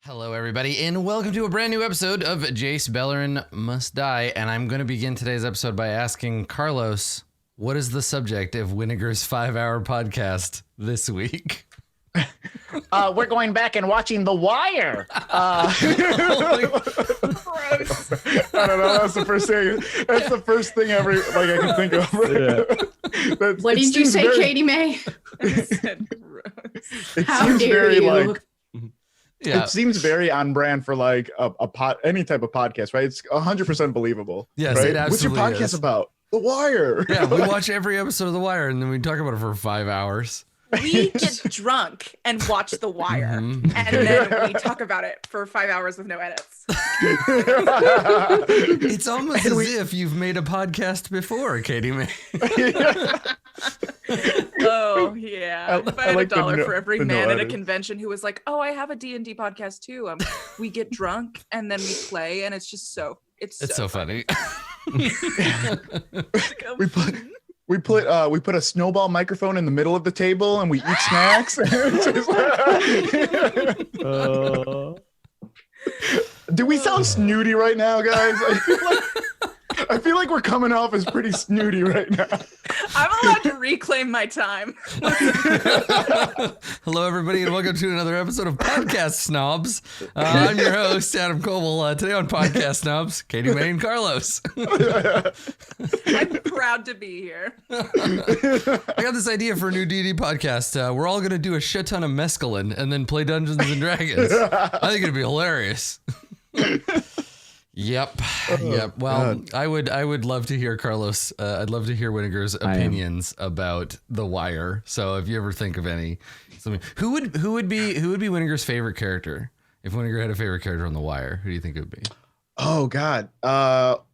Hello, everybody, and welcome to a brand new episode of Jace Beleren Must Die. And I'm going to begin today's episode by asking Carlos, what is the subject of Winnegar's 5-hour podcast this week? We're going back and watching The Wire. I don't know. That's the first thing. That's the first thing ever I can think of. Yeah. What did you say, Katie May? How dare you? Yeah. It seems very on brand for like any type of podcast, right? It's 100% believable. Yes, right? it absolutely What's your podcast is. about? The Wire. Yeah, we watch every episode of The Wire, and then we talk about it for 5 hours. We get drunk and watch The Wire, and then we talk about it for 5 hours with no edits. It's almost as if you've made a podcast before, Katie May. Oh yeah, if I had like $1 for every man at a edits. convention who was like, "Oh, I have a D&D podcast too." We get drunk and then we play, and it's just so so funny. We put a snowball microphone in the middle of the table and we eat snacks. Do we sound snooty right now, guys? I feel like we're coming off as pretty snooty right now. I'm allowed to reclaim my time. Hello, everybody, and welcome to another episode of Podcast Snobs. I'm your host, Adam Coble. Today on Podcast Snobs, Katie May and Carlos. I'm proud to be here. I got this idea for a new D&D podcast. We're all going to do a shit ton of mescaline and then play Dungeons and Dragons. I think it'd be hilarious. Yep. Well, God. I would love to hear Carlos. I'd love to hear Winnegar's opinions about The Wire. So if you ever think of who would be Winnegar's favorite character? If Winnegar had a favorite character on The Wire, who do you think it would be? Oh God. Well,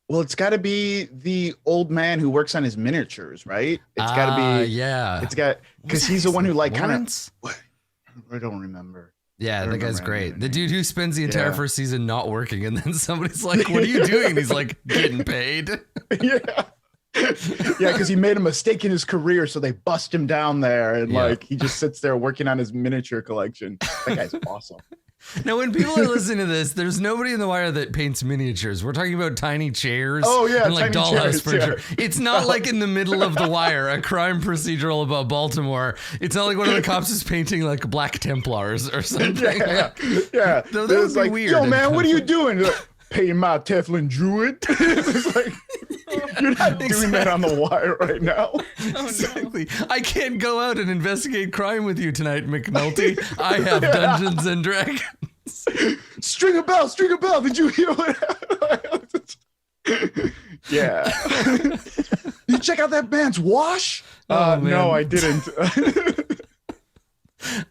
it's got to be the old man who works on his miniatures, right? It's got to be. Yeah. It's got because he's the one who like kind Lawrence? of. I don't remember. Yeah, that guy's great. The anything. dude who spends the entire first season not working, and then somebody's like, "What are you doing?" And he's like, "Getting paid." Yeah. Yeah, because he made a mistake in his career, so they bust him down there, and like he just sits there working on his miniature collection. That guy's awesome. Now, when people are listening to this, there's nobody in The Wire that paints miniatures. We're talking about tiny chairs. Oh, yeah, and like tiny dollhouse chairs, furniture. yeah. It's not like in the middle of The Wire, a crime procedural about Baltimore. It's not like one of the cops is painting like Black Templars or something. Yeah. No, that would It's be like, weird. yo, man, what are you doing? Like, paying my Teflon druid. It's like, you're not doing that on The Wire right now. Oh, Exactly. I can't go out and investigate crime with you tonight, McNulty. I have Dungeons and Dragons. String a bell. Did you hear what happened? Yeah. You check out that band's Wash? Oh, man. No, I didn't.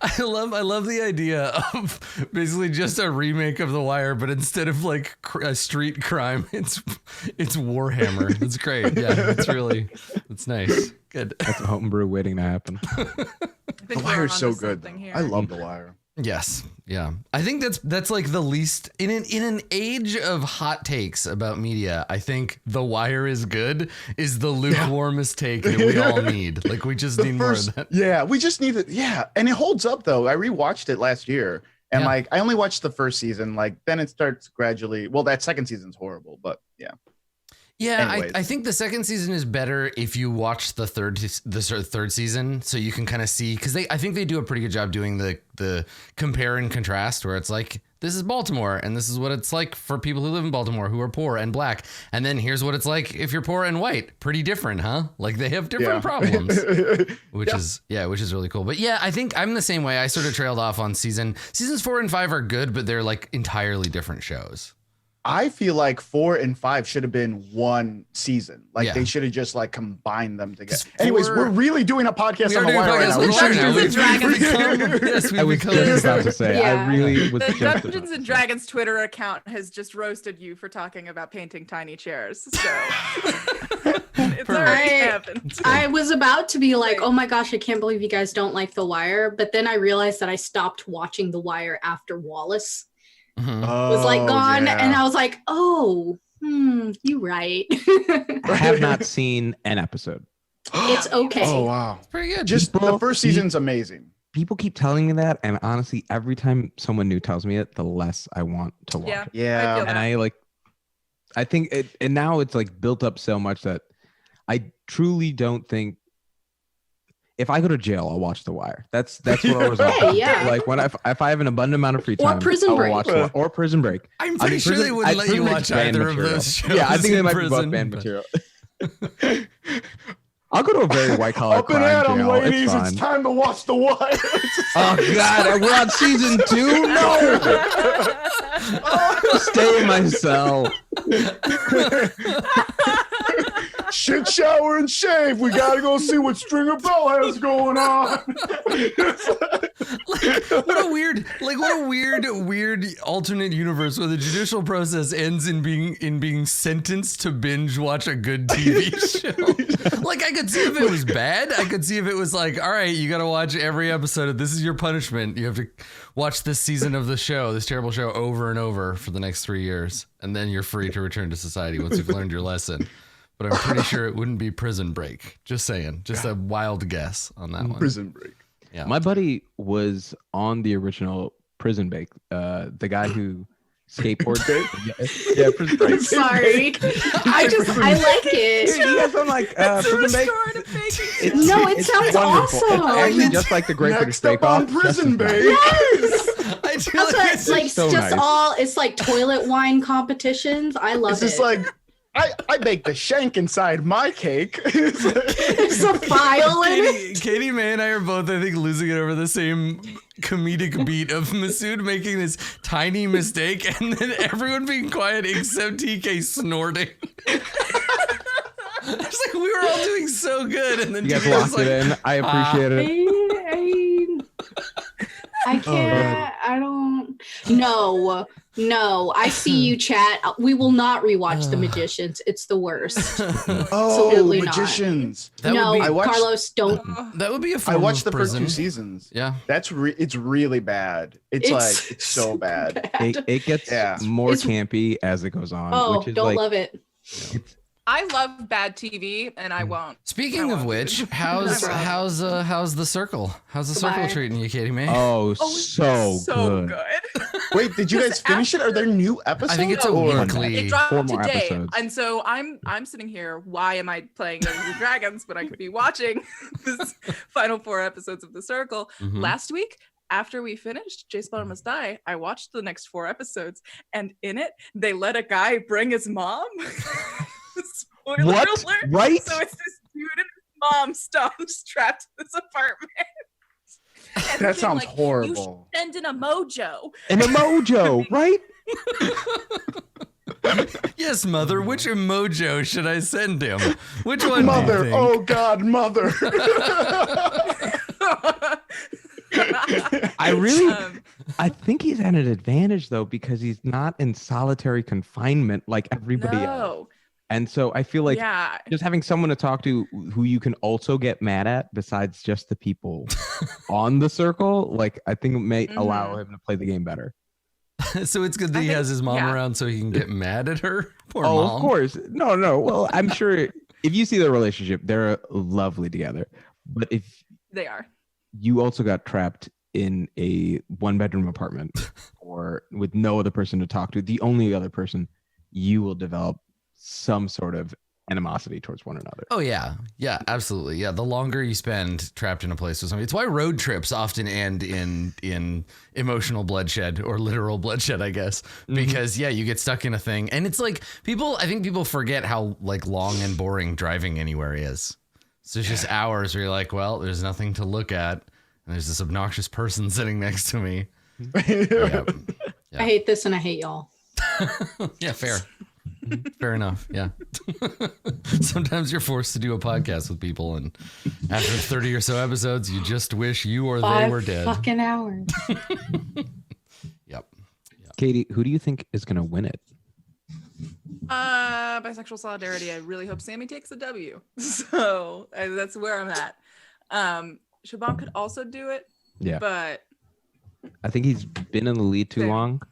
I love the idea of basically just a remake of The Wire, but instead of like a street crime, it's Warhammer. That's great. Yeah, it's nice. Good. That's a homebrew waiting to happen. The Wire's so good. I love The Wire. Yes. Yeah. I think that's like the least in an age of hot takes about media. I think The Wire is good is the lukewarmest take that we all need. Like we just need more of that. Yeah, we just need it. Yeah, and it holds up though. I rewatched it last year, and like I only watched the first season. Like then it starts gradually. Well, that second season's horrible, but yeah. Yeah, I think the second season is better if you watch the third season, so you can kind of see because I think they do a pretty good job doing the compare and contrast where it's like this is Baltimore and this is what it's like for people who live in Baltimore who are poor and black, and then here's what it's like if you're poor and white. Pretty different, huh? Like they have different problems, which is really cool. But yeah, I think I'm the same way. I sort of trailed off on seasons 4 and 5 are good, but they're like entirely different shows. I feel like 4 and 5 should have been one season. Like they should have just like combined them together. Anyways, we're really doing a podcast on The Wire right now. I was just about to say, I really was The just Dungeons and Dragons Twitter account has just roasted you for talking about painting tiny chairs. So it's already happened. I was about to be like, oh my gosh, I can't believe you guys don't like The Wire. But then I realized that I stopped watching The Wire after Wallace was like gone. And I was like, oh, you're right. I have not seen an episode. It's okay. Oh, wow. It's pretty good. Just the first season's amazing. people keep telling me that, and honestly, every time someone new tells me it, the less I want to watch it. Yeah. I feel that. I think it, and now it's like built up so much that I truly don't think if I go to jail, I'll watch The Wire. That's what I was on. Yeah. Like if I have an abundant amount of free time, Or Prison Break. Or Prison Break. I'm pretty sure they wouldn't let you watch either of those shows. Yeah, I think they in might be prison, both banned but- material. I'll go to a very white collar Up and crime at 'em, jail. ladies. It's It's fine. time to watch The Wire. Oh God, we're on season 2. No, stay in my cell. Shit, shower, and shave. We gotta go see what Stringer Bell has going on. What a weird alternate universe where the judicial process ends in being sentenced to binge watch a good TV show. Like, I could see if it was bad. I could see if it was like, all right, you got to watch every episode of this is your punishment. You have to watch this season of the show, this terrible show, over and over for the next 3 years, and then you're free to return to society once you've learned your lesson. But I'm pretty sure it wouldn't be Prison Break. Just saying. Just a wild guess on that one. Prison Break. Yeah. My buddy was on the original Prison Break. The guy who skateboards. Yeah, Prison Break. Sorry. I like it. You guys don't like Prison Break? No, it sounds wonderful. awesome. It's actually just like the Great British Next up Bake Off. on Prison just as Break. bad. Yes. I feel That's like what, it's like so just nice. all it's like toilet wine competitions. I love It's it. just like I baked the shank inside my cake. It's like- There's a file in it. Katie May and I are both, I think, losing it over the same comedic beat of Masood making this tiny mistake and then everyone being quiet except TK snorting. It's like we were all doing so good, and then You guys TK was locked it in. I appreciate it. I can't. I don't. No. I see you, chat. We will not rewatch The Magicians. It's the worst. Oh, Absolutely not. Magicians. That no, would be, I watched- Carlos, don't. that would be a I form watched of the first prison. 2 seasons. Yeah. It's really bad. It's so bad. It gets Yeah. more It's- campy as it goes on. Oh, which is don't like, love it. I love bad TV, and I won't. Speaking of which, how's the circle? How's the circle Bye. treating you, Katie May? Oh, so so good. Wait, did you guys finish it? Are there new episodes? I think it's a or- weekly. It dropped 4 more today, episodes. and so I'm sitting here. Why am I playing Dungeons and Dragons when I could be watching this final 4 episodes of The Circle? Mhm. Last week, after we finished Jace Beleren Must Die, I watched the next 4 episodes, and in it, they let a guy bring his mom. Spoiler What? alert. Right? So it's this dude and his mom trapped in this apartment. And That the sounds thing, like, horrible. You should send in a mojo. And a mojo, right? Yes, mother. Which emojo should I send him? Which one? Mother, do you think? oh God, mother. I think he's at an advantage though because he's not in solitary confinement like everybody else. No. And so I feel like Yeah. just having someone to talk to who you can also get mad at besides just the people on the circle, like I think it may allow him to play the game better. So it's good that he has his mom around so he can get mad at her. Poor mom. Of course. No. Well, I'm sure if you see their relationship, they're lovely together. But if They are. you also got trapped in a 1-bedroom apartment or with no other person to talk to, the only other person, you will develop some sort of animosity towards one another. Oh yeah, absolutely. Yeah, the longer you spend trapped in a place with somebody, it's why road trips often end in emotional bloodshed or literal bloodshed, I guess. Because you get stuck in a thing, and it's like I think people forget how like long and boring driving anywhere is. So it's just hours where you're like, well, there's nothing to look at, and there's this obnoxious person sitting next to me. Yeah. I hate this and I hate y'all. Yeah, fair. Fair enough. Yeah. Sometimes you're forced to do a podcast with people, and after 30 or so episodes, you just wish you or they were dead. 5 fucking hours. Yep. Katie, who do you think is going to win it? Bisexual solidarity. I really hope Sammy takes a W. So that's where I'm at. Shabam could also do it. Yeah. But I think he's been in the lead too Same. long.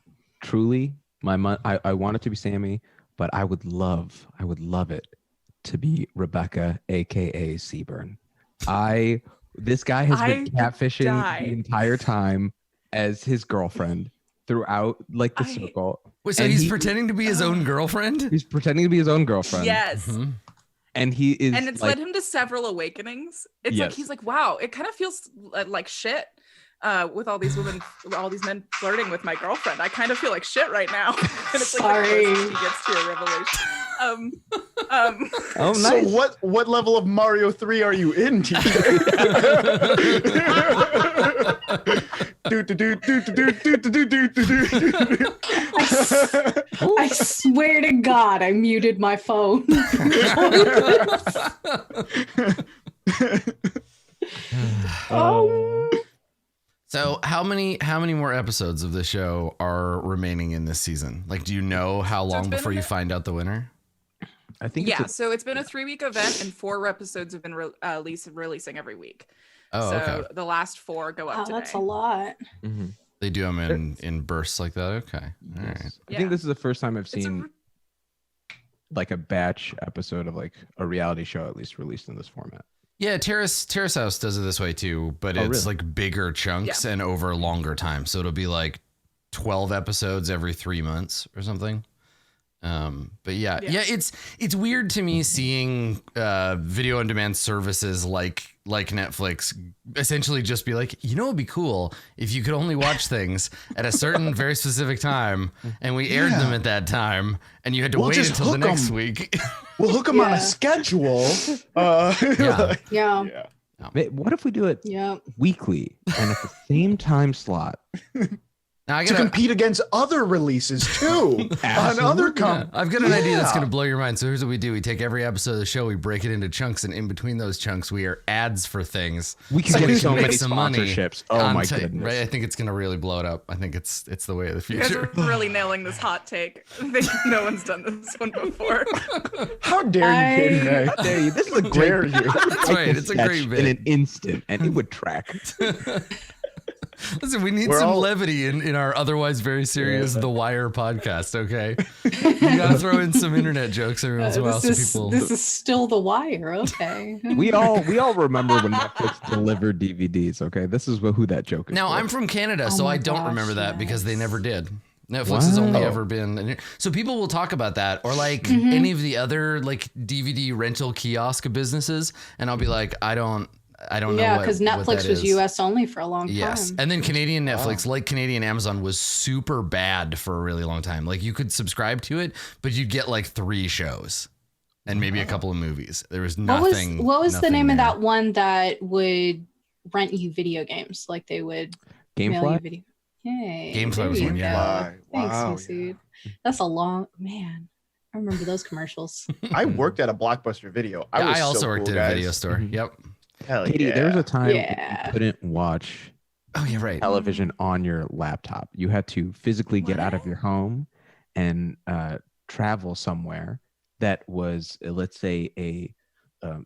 Truly, I want it to be Sammy, but I would love it to be Rebecca, aka Seaburn. I This guy has been catfishing the entire time as his girlfriend throughout like the circle. Wait, so he's pretending to be his own girlfriend? He's pretending to be his own girlfriend. Yes. Mm-hmm. And he is, and it's led him to several awakenings. It's like he's like, wow, it kind of feels like shit with all these women, all these men flirting with my girlfriend. I kind of feel like shit right now. And it's like the closest he gets to a revelation. Oh, nice. So what level of Mario 3 are you in, TJ? I swear to God, I muted my phone. So how many more episodes of the show are remaining in this season? Like, do you know how long before you find out the winner? I think so it's been a 3-week event and 4 episodes have been releasing every week. Oh, so okay. The last 4 go up today. That's a lot. Mm-hmm. They do them in bursts like that. Okay. All right. I think this is the first time I've seen like a batch episode of like a reality show at least released in this format. Yeah, Terrace House does it this way too, but it's like bigger chunks and over longer time. So it'll be like 12 episodes every 3 months or something. But yeah, it's weird to me seeing video on demand services like Netflix essentially just be like, you know, it'd be cool if you could only watch things at a certain very specific time, and we aired them at that time, and you had to wait until the next week. We'll hook them on a schedule. Yeah. What if we do it weekly and at the same time slot? Now to compete against other releases too on other I've got an idea that's going to blow your mind. So here's what we do. We take every episode of the show, we break it into chunks, and in between those chunks, we are ads for things. We can get so many some money. Sponsorships. Oh my goodness. Right? I think it's going to really blow it up. I think it's the way of the future. You guys are really nailing this hot take. I think no one's done this one before. How dare you, Katie? How dare you? This is a great That's right. It's a great bit. In an instant, and it would track. Listen, we need some levity in our otherwise very serious The Wire podcast, okay? You gotta throw in some internet jokes every once in a while. This is still The Wire, okay? We all remember when Netflix delivered DVDs, okay? This is who that joke is. Now, I'm from Canada, so I don't remember that because they never did. Netflix has only ever been... So people will talk about that, or like any of the other like DVD rental kiosk businesses, and I'll be like, I don't know. Yeah, because Netflix was US only for a long time. Yes. And then Canadian Netflix, like Canadian Amazon, was super bad for a really long time. Like you could subscribe to it, but you'd get like 3 shows and maybe a couple of movies. There was nothing. What was the name of that one that would rent you video games? Like they would mail you video. Yay. Gamefly was one, yeah. Thanks, Masood. That's a long man. I remember those commercials. I worked at a Blockbuster Video. I also worked at a video store. Yep. Hell Katie, yeah. there was a time you couldn't watch television on your laptop. You had to physically get out of your home and travel somewhere that was, let's say, a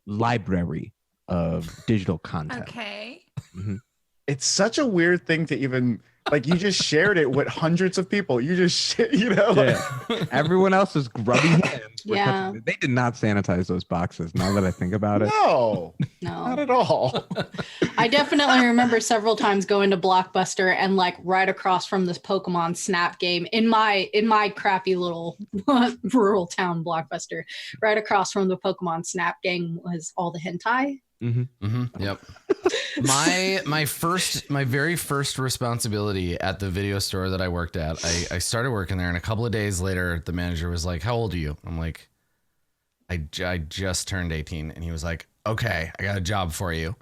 library of digital content. Okay. Mm-hmm. It's such a weird thing to even... Like you just shared it with hundreds of people. You just, like, everyone else is rubbing hands. Yeah. They did not sanitize those boxes. Now that I think about it, no, not at all. I definitely remember several times going to Blockbuster and like right across from this Pokemon Snap game in my crappy little rural town Blockbuster, right across from the Pokemon Snap game was all the hentai. Yep. My very first responsibility at the video store that I worked at, I started working there, and a couple of days later, the manager was like, "How old are you?" I'm like, I just turned 18, and he was like, "Okay, I got a job for you."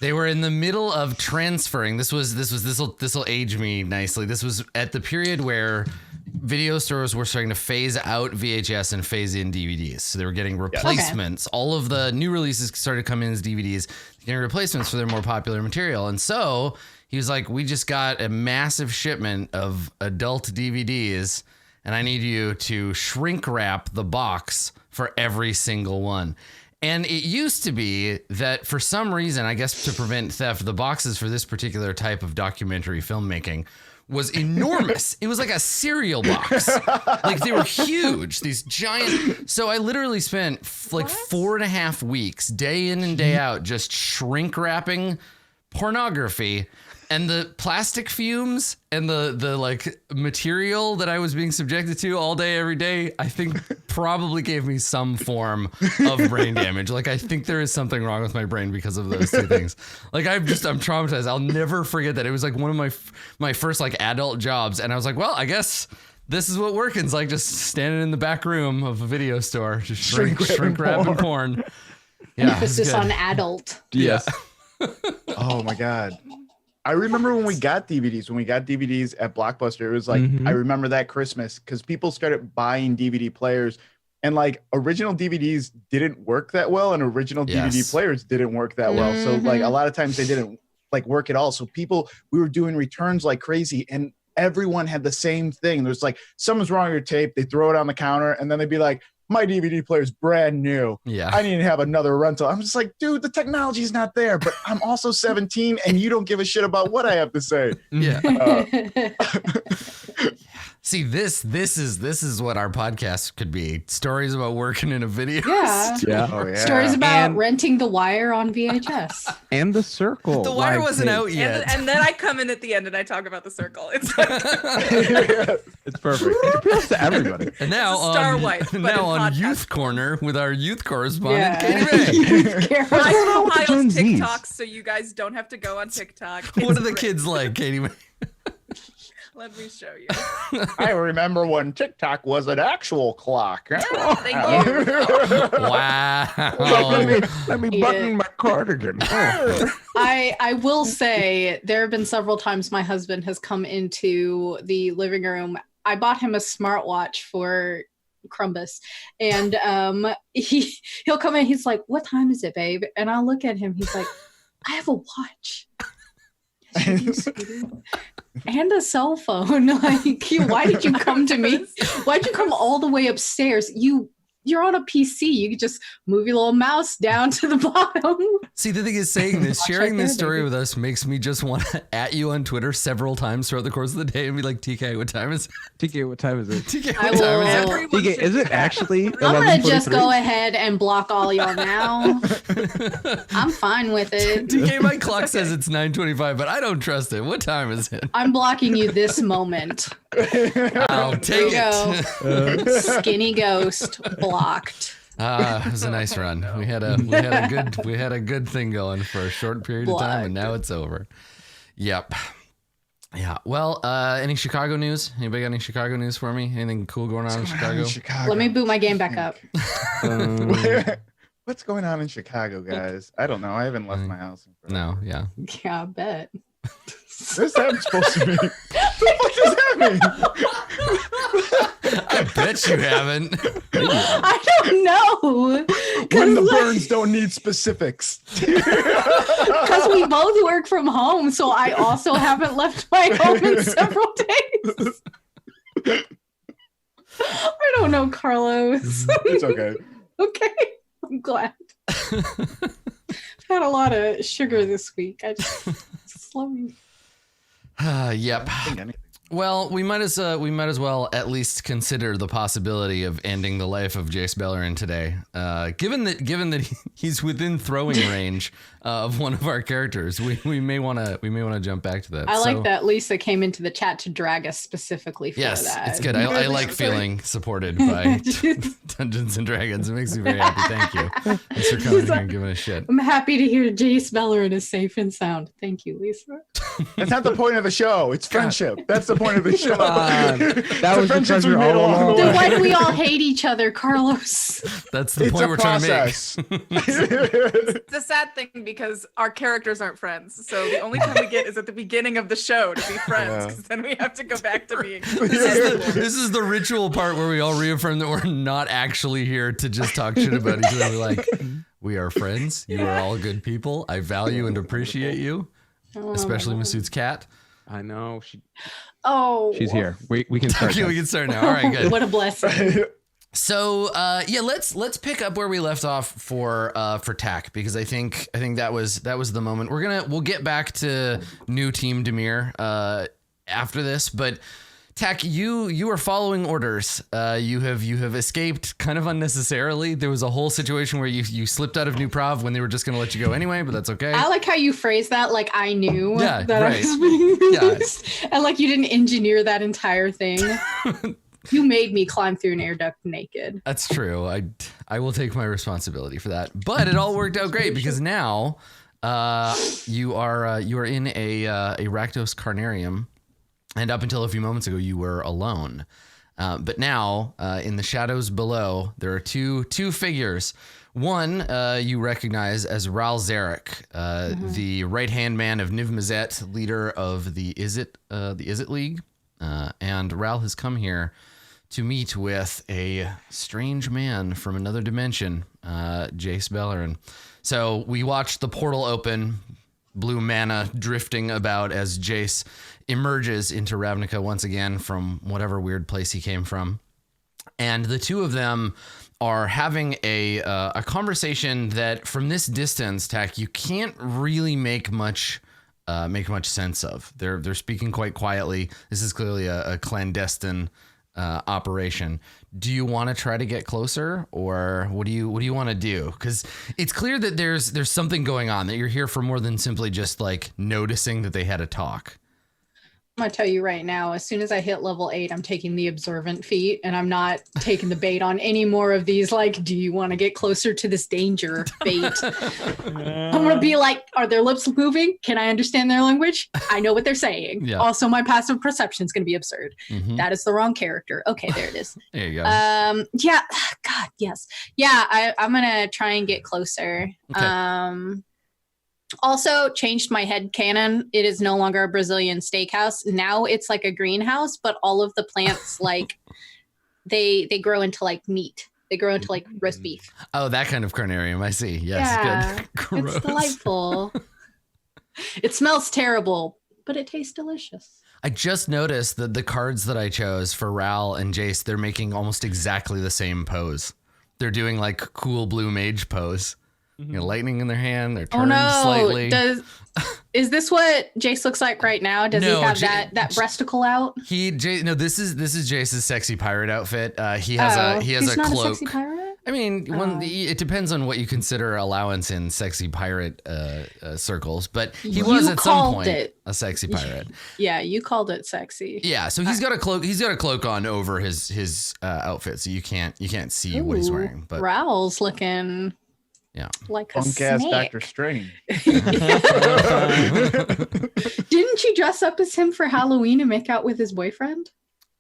They were in the middle of transferring. This will age me nicely. This was at the period where video stores were starting to phase out VHS and phase in DVDs. So they were getting replacements. Okay. All of the new releases started coming in as DVDs, getting replacements for their more popular material. And so he was like, we just got a massive shipment of adult DVDs, and I need you to shrink wrap the box for every single one. And it used to be that for some reason, I guess to prevent theft, the boxes for this particular type of documentary filmmaking was enormous. It was like a cereal box. Like they were huge, these giant. So I literally spent like 4.5 weeks, day in and day out, just shrink wrapping pornography. And the plastic fumes and the like material that I was being subjected to all day, every day, I think probably gave me some form of brain damage. Like, I think there is something wrong with my brain because of those two things. Like, I'm traumatized. I'll never forget that. It was like one of my first like adult jobs. And I was like, well, I guess this is what working's like, just standing in the back room of a video store, just shrink wrapping porn. Yeah. Emphasis on adult. Yes. Oh my God. I remember when we got DVDs at Blockbuster, it was like, I remember that Christmas because people started buying DVD players and like original DVDs didn't work that well and original DVD players didn't work that well. So like a lot of times they didn't like work at all. So we were doing returns like crazy and everyone had the same thing. There's like, something's wrong with your tape. They throw it on the counter and then they'd be like, my DVD player is brand new. Yeah. I need to have another rental. I'm just like, dude, the technology is not there, but I'm also 17 and you don't give a shit about what I have to say. Yeah. See, this is what our podcast could be. Stories about working in a video store. Yeah. Oh, yeah. Stories about renting The Wire on VHS. And The Circle. The Wire wasn't out yet. And then I come in at the end and I talk about The Circle. It's like it's perfect. It appeals to everybody. And now on Youth Corner with our youth correspondent, Katie Ray. I compiled TikToks so you guys don't have to go on TikTok. What are the kids like, Katie Ray? Let me show you. I remember when TikTok was an actual clock. Thank you. Wow. Let me button my cardigan. I will say there have been several times my husband has come into the living room. I bought him a smartwatch for Crumbus, and he'll come in. He's like, "What time is it, babe?" And I'll look at him. He's like, "I have a watch." And a cell phone. Like, why did you come to me? Why'd you come all the way upstairs? You're on a PC. You could just move your little mouse down to the bottom. See, the thing is, saying this, sharing this story with us makes me just want to at you on Twitter several times throughout the course of the day and be like, TK, what time is it? TK, what time is it? TK, what time is it? TK, is it actually 11:43? I'm going to just go ahead and block all y'all now. I'm fine with it. TK, my clock says it's 9:25, but I don't trust it. What time is it? I'm blocking you this moment. I'll take it. Skinny ghost blocked. It was a nice run. We had a good thing going for a short period of time, and now it's over. Yep. Yeah. Well, any Chicago news? Anybody got any Chicago news for me? Anything cool going on in Chicago? Let me boot my game back up. What's going on in Chicago, guys? I don't know. I haven't left my house. No. Yeah. Yeah, I bet. This time supposed to be. What the fuck does that mean? I bet you haven't. I don't know. When the burns don't need specifics. Because we both work from home, so I also haven't left my home in several days. I don't know, Carlos. It's okay. Okay, I'm glad. I've had a lot of sugar this week. I just slow me. Yep. Well, we might as well at least consider the possibility of ending the life of Jace Beleren today. Given that he's within throwing range of one of our characters, we may want to jump back to that. I like that Lisa came into the chat to drag us specifically for that. Yes, it's good. I like feeling supported by Dungeons and Dragons. It makes me very happy. Thank you. Thanks for coming here and giving a shit. I'm happy to hear Jace Beleren is safe and sound. Thank you, Lisa. That's not the point of the show. It's friendship. That's the point of the show. That was the treasure all along. Then why do we all hate each other, Carlos? That's the point we're trying to make. It's a sad thing because our characters aren't friends. So the only time we get is at the beginning of the show to be friends, because then we have to go back to being. This is the ritual part where we all reaffirm that we're not actually here to just talk shit about each other. We're like, we are friends. You are all good people. I value and appreciate you, especially Masood's cat. I know. She's here. We can start. Okay, we can start now. All right, good. What a blessing. So let's pick up where we left off for TAC, because I think that was the moment. We'll get back to new team Demir after this, but Tak, you are following orders. You have escaped kind of unnecessarily. There was a whole situation where you slipped out of New Prov when they were just going to let you go anyway, but that's okay. I like how you phrase that, like I knew that right. I was being released, and like you didn't engineer that entire thing. You made me climb through an air duct naked. That's true. I will take my responsibility for that. But it all worked out great because now you are in a Rakdos Carnarium. And up until a few moments ago, you were alone. But now, in the shadows below, there are two figures. One you recognize as Ral Zarek, the right-hand man of Niv Mizzet, leader of the Izzet League. And Ral has come here to meet with a strange man from another dimension, Jace Beleren. So we watched the portal open, blue mana drifting about as Jace emerges into Ravnica once again from whatever weird place he came from. And the two of them are having a conversation that from this distance, Tak, you can't really make much sense of. They're speaking quite quietly. This is clearly a clandestine operation. Do you want to try to get closer, or what do you want to do? Because it's clear that there's something going on, that you're here for more than simply just like noticing that they had a talk. I'm gonna tell you right now, as soon as I hit level 8, I'm taking the observant feat, and I'm not taking the bait on any more of these, like, do you want to get closer to this danger bait? I'm gonna be like, are their lips moving? Can I understand their language? I know what they're saying. Yeah. Also, my passive perception is gonna be absurd. Mm-hmm. That is the wrong character. Okay, there it is. There you go. Yeah. God, yes. Yeah, I'm gonna try and get closer. Okay. Also changed my head canon. It is no longer a Brazilian steakhouse. Now it's like a greenhouse, but all of the plants like they grow into like meat. They grow into like roast beef. Oh, that kind of carnarium. I see. Yes. Yeah, Good. Gross. it's delightful. It smells terrible, but it tastes delicious. I just noticed that the cards that I chose for Ral and Jace, they're making almost exactly the same pose. They're doing like cool blue mage pose. You know, lightning in their hand. They're turned slightly. Is this what Jace looks like right now? Does he have that breasticle out? This is Jace's sexy pirate outfit. He has a he's not cloak. A sexy pirate? I mean, it depends on what you consider allowance in sexy pirate circles, but he was at some point a sexy pirate. Yeah, you called it sexy. Yeah, so he's got a cloak. He's got a cloak on over his outfit, so you can't see what he's wearing. But Raoul's looking. Yeah. Like a snake. Ass Dr. Strange. Didn't you dress up as him for Halloween and make out with his boyfriend?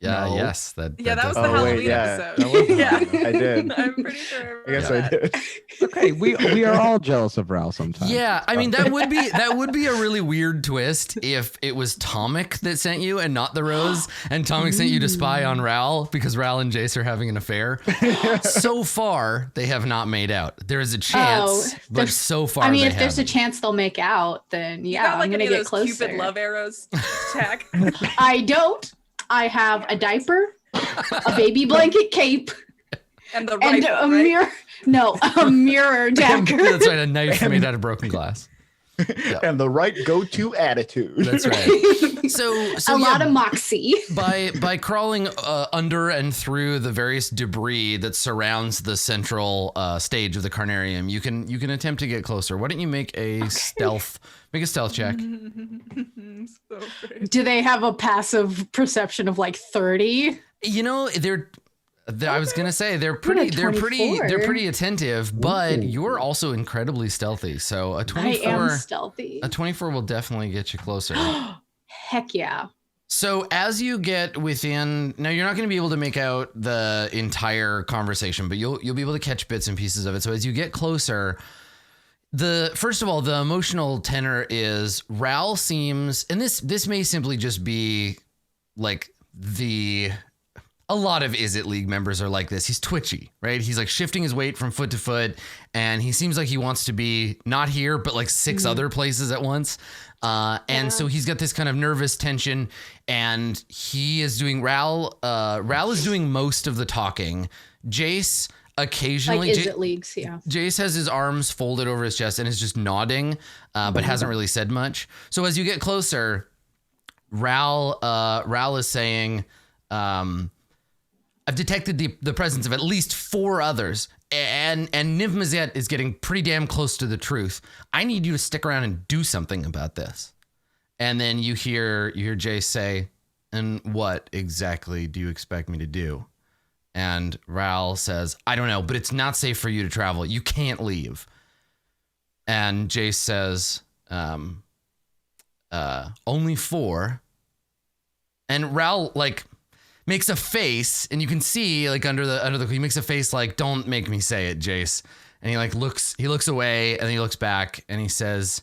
Yeah, no. Yes. That was the Halloween episode. I did. I'm pretty sure. I guess I did. Okay, we are all jealous of Ral sometimes. Yeah, I mean that would be a really weird twist if it was Tomic that sent you and not the Rose, and Tomic sent you to spy on Ral because Ral and Jace are having an affair. So far, they have not made out. There is a chance, but so far, if there's a chance they'll make out, then yeah, I'm gonna get closer. Cupid love arrows, Tak. I don't. I have a diaper, a baby blanket cape, and a mirror. No, a mirror dagger. That's right, a knife made out of broken glass. Yep. And the right go-to attitude. That's right. So a lot of moxie. By crawling under and through the various debris that surrounds the central stage of the Carnarium, you can attempt to get closer. Why don't you make a stealth check? Do they have a passive perception of like 30? You know, I was gonna say they're pretty attentive, but you're also incredibly stealthy. So a 24, I am stealthy. A 24 will definitely get you closer. Heck yeah. So as you get within, now you're not going to be able to make out the entire conversation, but you'll be able to catch bits and pieces of it. So as you get closer, first of all, the emotional tenor is Ral seems, and this may simply just be like a lot of Izzet League members are like this. He's twitchy, right? He's like shifting his weight from foot to foot, and he seems like he wants to be not here, but like 6 other places at once. And so he's got this kind of nervous tension, and he is doing Ral is doing most of the talking. Jace occasionally, like Izzet Leagues, yeah. Jace has his arms folded over his chest and is just nodding, but hasn't really said much. So as you get closer, Ral is saying, I've detected the presence of at least 4 others, and Niv-Mizzet is getting pretty damn close to the truth. I need you to stick around and do something about this. And then you hear Jace say, and what exactly do you expect me to do? And Ral says, I don't know, but it's not safe for you to travel. You can't leave. And Jace says, only 4. And Ral makes a face, and you can see under the he makes a face like, don't make me say it, Jace. And he looks away, and then he looks back, and he says,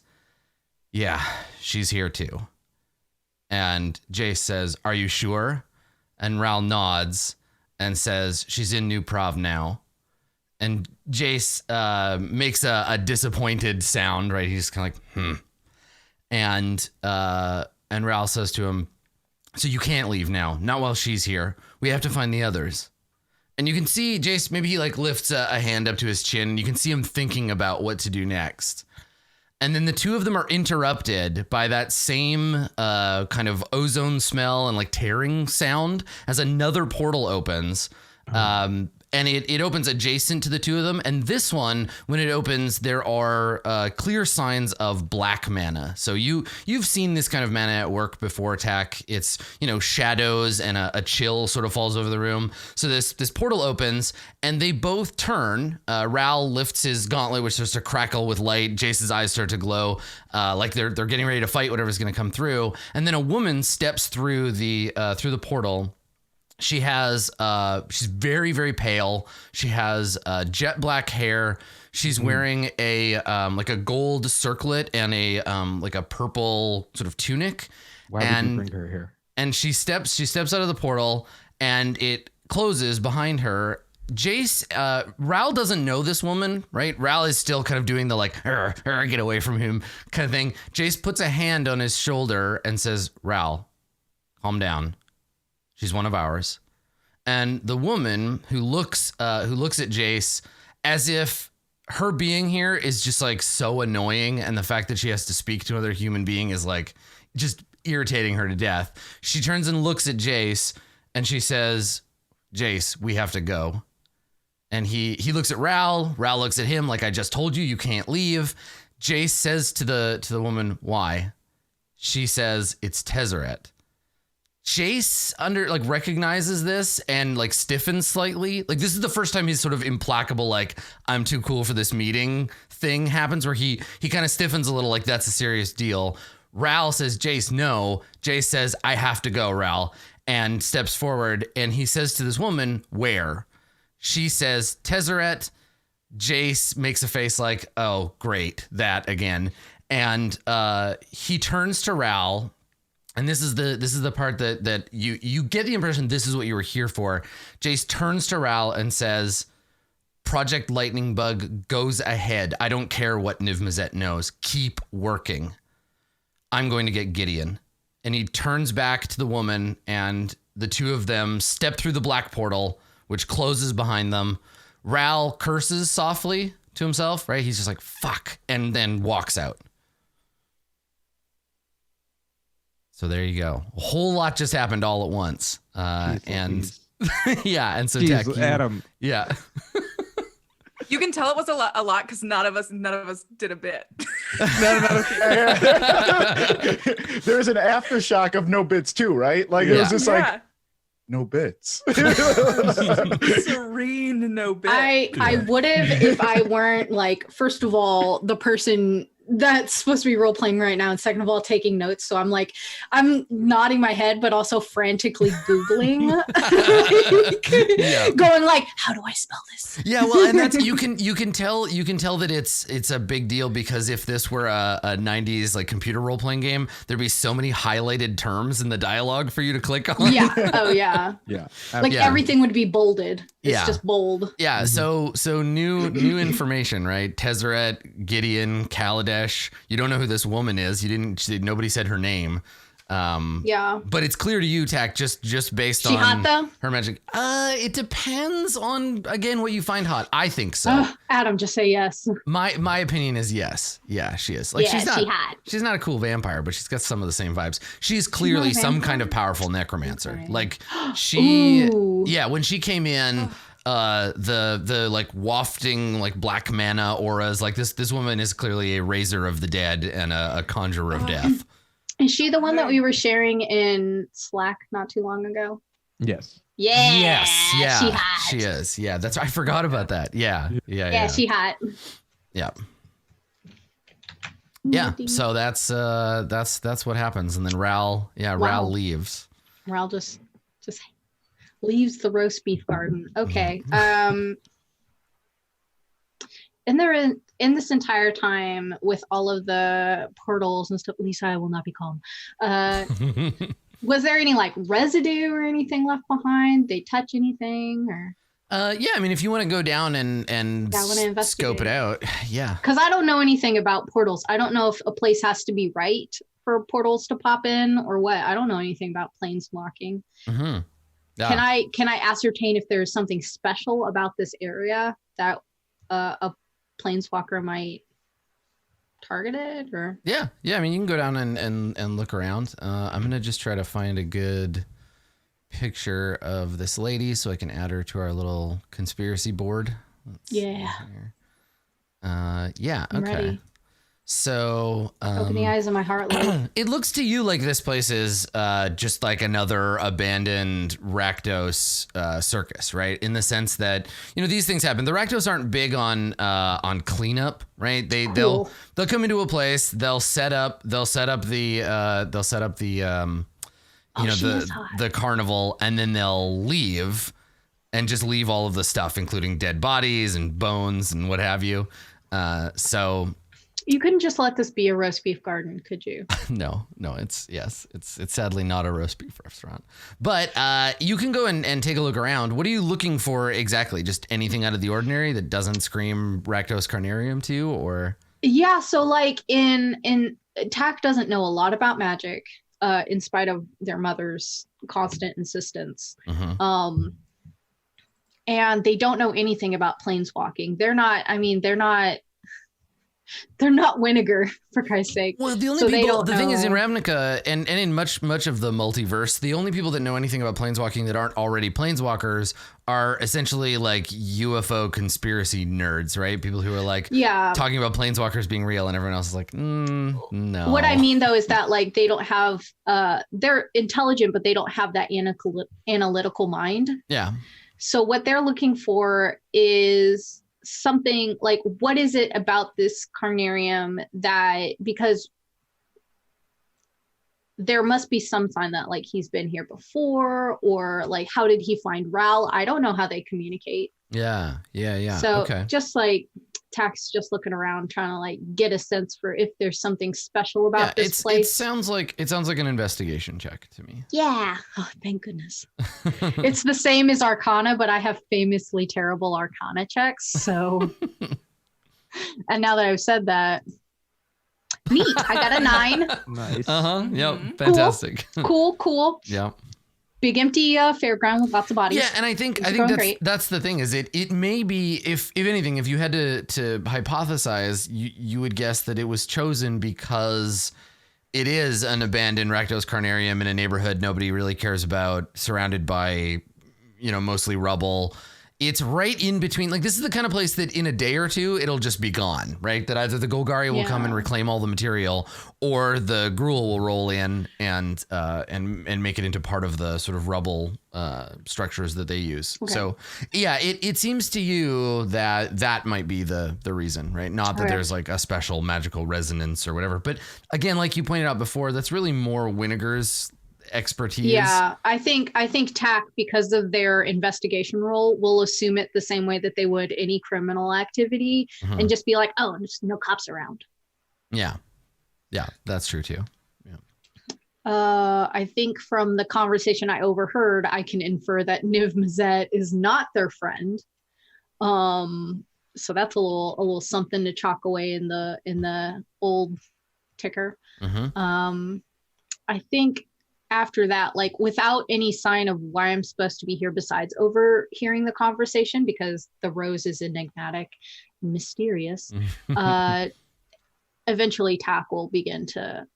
yeah, she's here too. And Jace says, are you sure? And Ral nods and says, she's in New Prov now. And Jace makes a disappointed sound, right? He's kind of like, And Ral says to him, so you can't leave now, not while she's here. We have to find the others. And you can see Jace, maybe he lifts a hand up to his chin, and you can see him thinking about what to do next. And then the 2 of them are interrupted by that same kind of ozone smell and tearing sound as another portal opens. And it opens adjacent to the 2 of them. And this one, when it opens, there are clear signs of black mana. So you've seen this kind of mana at work before, Tack. It's, shadows and a chill sort of falls over the room. So this portal opens, and they both turn. Ral lifts his gauntlet, which starts to crackle with light. Jace's eyes start to glow, like they're getting ready to fight whatever's going to come through. And then a woman steps through the portal. She has, she's very, very pale. She has jet black hair. She's wearing a gold circlet and a purple sort of tunic. Why would you bring her here? And she steps out of the portal, and it closes behind her. Jace, Ral doesn't know this woman, right? Ral is still kind of doing the get away from him kind of thing. Jace puts a hand on his shoulder and says, Ral, calm down. She's one of ours. And the woman who looks at Jace as if her being here is just so annoying, and the fact that she has to speak to another human being is just irritating her to death. She turns and looks at Jace, and she says, Jace, we have to go. And he looks at Ral. Ral looks at him like, I just told you can't leave. Jace says to the woman, why? She says, it's Tezzeret. Jace recognizes this and stiffens slightly. This is the first time he's sort of implacable, I'm too cool for this meeting thing happens, where he kind of stiffens a little, that's a serious deal. Ral says, Jace, no. Jace says, I have to go, Ral, and steps forward, and he says to this woman, where? She says, Tezzeret. Jace makes a face like, oh, great, that again. And he turns to Ral. And this is the part that you get the impression this is what you were here for. Jace turns to Ral and says, Project Lightning Bug goes ahead. I don't care what Niv-Mizzet knows. Keep working. I'm going to get Gideon. And he turns back to the woman, and the 2 of them step through the black portal, which closes behind them. Ral curses softly to himself, right? He's just like, fuck, and then walks out. So there you go. A whole lot just happened all at once. And so Jeez, Adam. Yeah. You can tell it was a lot because none of us did a bit. There's an aftershock of no bits too, right? It was just no bits. Serene, no bits. I would have if I weren't first of all, the person that's supposed to be role playing right now, and second of all, taking notes. So I'm nodding my head, but also frantically Googling, going how do I spell this? Yeah, well, and that's you can tell that it's a big deal, because if this were a 90s computer role playing game, there'd be so many highlighted terms in the dialogue for you to click on. Yeah. Oh yeah. Yeah. Everything would be bolded. It's just bold. Yeah. So new information, right? Tezzeret, Gideon, Kaladesh. You don't know who this woman is. Nobody said her name. But it's clear to you, Tack, just based on hot, though? her magic. It depends on, again, what you find hot. I think so. Adam, just say yes. My opinion is yes. Yeah, she is. Like, she's hot. She's not a cool vampire, but she's got some of the same vibes. She's clearly some kind of powerful necromancer. Right. Like when she came in, the like wafting like black mana auras, like this woman is clearly a raiser of the dead and a conjurer of death. Is she the one that we were sharing in Slack not too long ago? Yes. Yeah. Yes. Yeah. She hot. She is. Yeah. That's. I forgot about that. Yeah. She hot. Yeah. Yeah. So that's what happens, and then Ral leaves. Ral just leaves the roast beef garden. Okay. And they're in this entire time with all of the portals and stuff. Lisa, I will not be calm. Was there any like residue or anything left behind? They touch anything or? Yeah, I mean, if you want to go down and scope it out, yeah. Because I don't know anything about portals. I don't know if a place has to be right for portals to pop in or what. I don't know anything about planeswalking. Mm-hmm. Yeah. Can I ascertain if there's something special about this area that a planeswalker might target it or? Yeah. I mean, you can go down and look around. I'm gonna just try to find a good picture of this lady so I can add her to our little conspiracy board. Yeah. Okay. Ready. So open the eyes of my heart, Lord. It looks to you like this place is just like another abandoned Rakdos circus, right? In the sense that, these things happen. The Rakdos aren't big on cleanup, right? They'll come into a place, they'll set up the the carnival, and then they'll leave and just leave all of the stuff, including dead bodies and bones and what have you. So you couldn't just let this be a roast beef garden, could you? No, it's sadly not a roast beef restaurant, but you can go and take a look around. What are you looking for exactly? Just anything out of the ordinary that doesn't scream Rakdos Carnarium to you, or? Yeah, so like in Tack doesn't know a lot about magic, in spite of their mother's constant insistence. Mm-hmm. And they don't know anything about planeswalking. They're not Winnegar, for Christ's sake. Well, the only thing is in Ravnica and in much of the multiverse, the only people that know anything about planeswalking that aren't already planeswalkers are essentially like UFO conspiracy nerds, right? People who are like talking about planeswalkers being real, and everyone else is like, no. What I mean though is that like they don't have they're intelligent, but they don't have that analytical mind. Yeah. So what they're looking for is something like, what is it about this carnarium that, because there must be some sign that like he's been here before, or like how did he find Ral? I don't know how they communicate. Yeah. So okay. Just like Tack's just looking around trying to like get a sense for if there's something special about this place. It sounds like an investigation check to me. Yeah. Oh, thank goodness. It's the same as Arcana, but I have famously terrible Arcana checks. So, and now that I've said that, neat. I got a 9. Nice. Yep. Fantastic. Cool. Yep. Big empty fairground with lots of bodies. Yeah, and I think that's the thing is it may be, if anything, if you had to hypothesize, you would guess that it was chosen because it is an abandoned Rakdos Carnarium in a neighborhood nobody really cares about, surrounded by mostly rubble. It's right in between. Like, this is the kind of place that in a day or two, it'll just be gone, right? That either the Golgari will come and reclaim all the material, or the Gruul will roll in and make it into part of the sort of rubble structures that they use. Okay. So, yeah, it seems to you that might be the reason, right? Not that there's like a special magical resonance or whatever. But again, like you pointed out before, that's really more Winnegar's expertise. Yeah, I think Tack, because of their investigation role, will assume it the same way that they would any criminal activity, and just be like, oh, there's no cops around. Yeah, that's true too. Yeah. I think from the conversation I overheard, I can infer that Niv Mizzet is not their friend. So that's a little something to chalk away in the old ticker. I think after that, like without any sign of why I'm supposed to be here besides overhearing the conversation, because the rose is enigmatic, mysterious, eventually Tack will begin to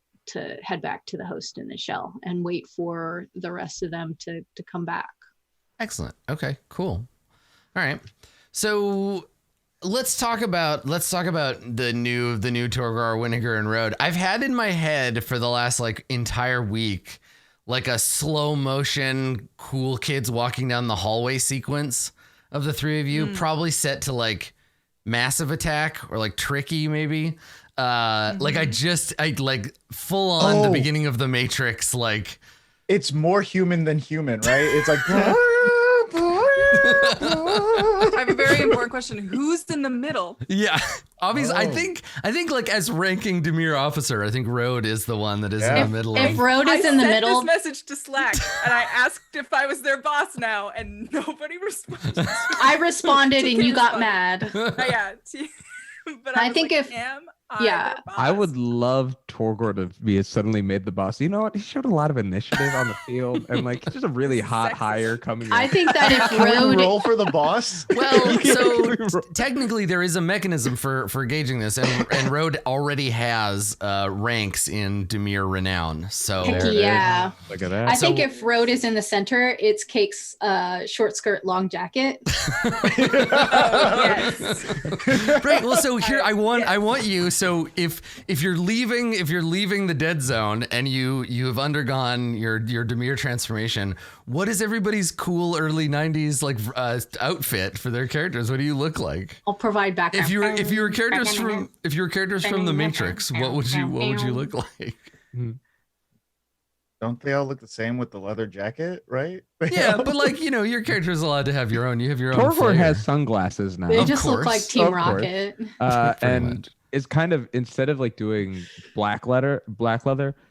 head back to the host in the shell and wait for the rest of them to come back. Excellent. Okay, cool. All right. So let's talk about the new Torgar, Winnegar, and Road. I've had in my head for the last like entire week like a slow motion cool kids walking down the hallway sequence of the three of you, probably set to like Massive Attack or like Tricky maybe. Like I like full on the beginning of the Matrix, like it's more human than human, right? It's like I have a very important question. Who's in the middle? Yeah, obviously. I think like as ranking Dimir officer, I think Road is the one that is in the middle. If Road is in the middle, I sent this message to Slack and I asked if I was their boss now, and nobody responded. I responded and you got mad. Yeah, but I think like, yeah, I would love Torgor to be suddenly made the boss. You know what? He showed a lot of initiative on the field, and like just a really hot hire coming. I think that if Road roll for the boss. Well, so technically there is a mechanism for gauging this, and Road already has ranks in Dimir renown. So yeah, look at that. I think if Road is in the center, it's Cake's short skirt, long jacket. Yes. Right. Well, so here I want you. So if you're leaving the dead zone and you have undergone your Dimir transformation, what is everybody's cool early 90s like outfit for their characters? What do you look like? I'll provide backup. If you were characters from the Matrix, what would you look like? Don't they all look the same with the leather jacket, right? Yeah, but like, you know, your character is allowed to have your own. You have your own. Torgor has sunglasses now. They just look like Team Rocket. And it's kind of, instead of like doing black leather,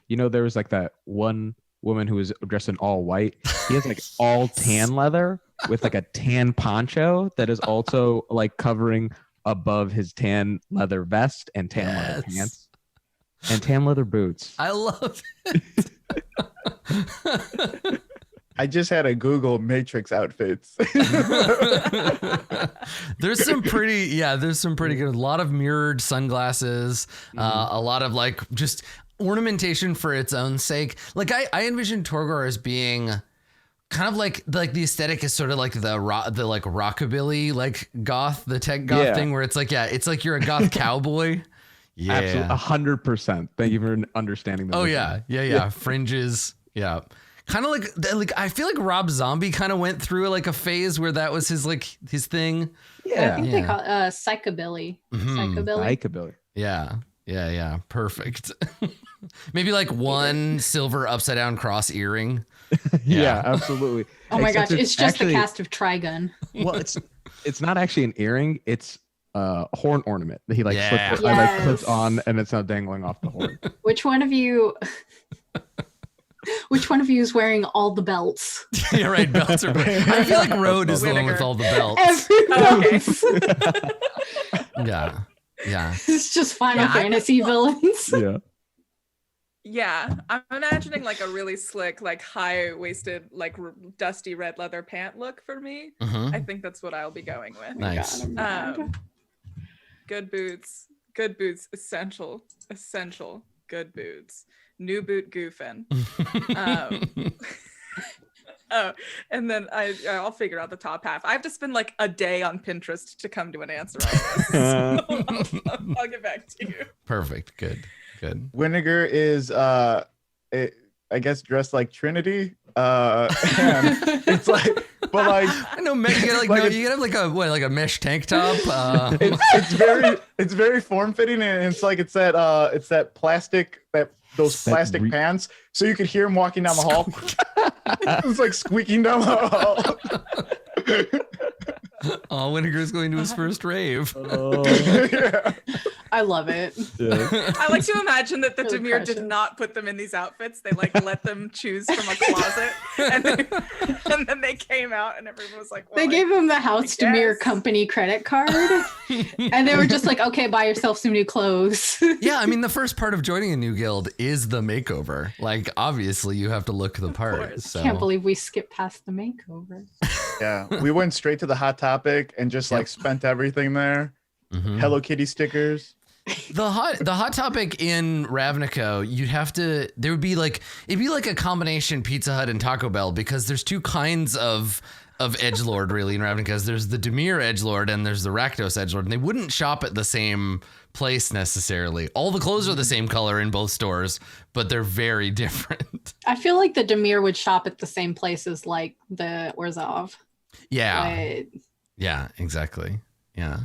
you know, there was like that one woman who was dressed in all white. He has like all tan leather with like a tan poncho that is also like covering above his tan leather vest and tan leather pants and tan leather boots. I love it. I just had to Google Matrix outfits. There's some pretty good. A lot of mirrored sunglasses, a lot of like just ornamentation for its own sake. Like I envision Torgor as being kind of like the aesthetic is sort of like the like rockabilly, like goth, the tech goth thing where it's like, it's like you're a goth cowboy. Yeah, absolutely, 100%. Thank you for understanding that. Oh yeah. Fringes. Yeah. Kind of like I feel like Rob Zombie kind of went through like a phase where that was his thing. Yeah, I think they call it psychobilly. Psychobilly. Yeah. Perfect. Maybe like one silver upside down cross earring. Yeah, absolutely. Oh my gosh, it's just actually the cast of Trigun. Well, it's not actually an earring. It's a horn ornament that he like clips on, and it's not dangling off the horn. Which one of you is wearing all the belts? Yeah, right. Belts are. I feel like Road is the one with all the belts. Yeah. It's just Final Fantasy villains. Yeah, I'm imagining like a really slick, like high-waisted, like dusty red leather pant look for me. I think that's what I'll be going with. Nice. Good boots, essential. Good boots. New boot goofing. And then I'll figure out the top half. I have to spend like a day on Pinterest to come to an answer on this. So I'll get back to you. Perfect. Good. Winnegar is I guess dressed like Trinity. And it's like, but like I know, you gotta have like a mesh tank top. It's very form fitting, and it's that plastic those plastic pants, so you could hear him walking down the hall. It's like squeaking down the hall. Oh, Winnegar's going to his first rave. I I love it. Yeah. I like to imagine that the Really Dimir precious. did not put them in these outfits. They like let them choose from a closet, and then they came out, and everyone was like, well, They gave him the House Demir company credit card, and they were just like, "Okay, buy yourself some new clothes." Yeah, I mean, the first part of joining a new guild is the makeover. Like, obviously, you have to look the part. So. Can't believe we skipped past the makeover. Yeah, we went straight to the hot topic and just like spent everything there. Mm-hmm. Hello Kitty stickers. The hot topic in Ravnica, it'd be like a combination Pizza Hut and Taco Bell, because there's two kinds of edgelord really in Ravnica. There's the Dimir edgelord and there's the Rakdos edgelord, and they wouldn't shop at the same place necessarily. All the clothes are the same color in both stores, but they're very different. I feel like the Dimir would shop at the same places like the Orzhov. Yeah. Yeah, exactly. Yeah.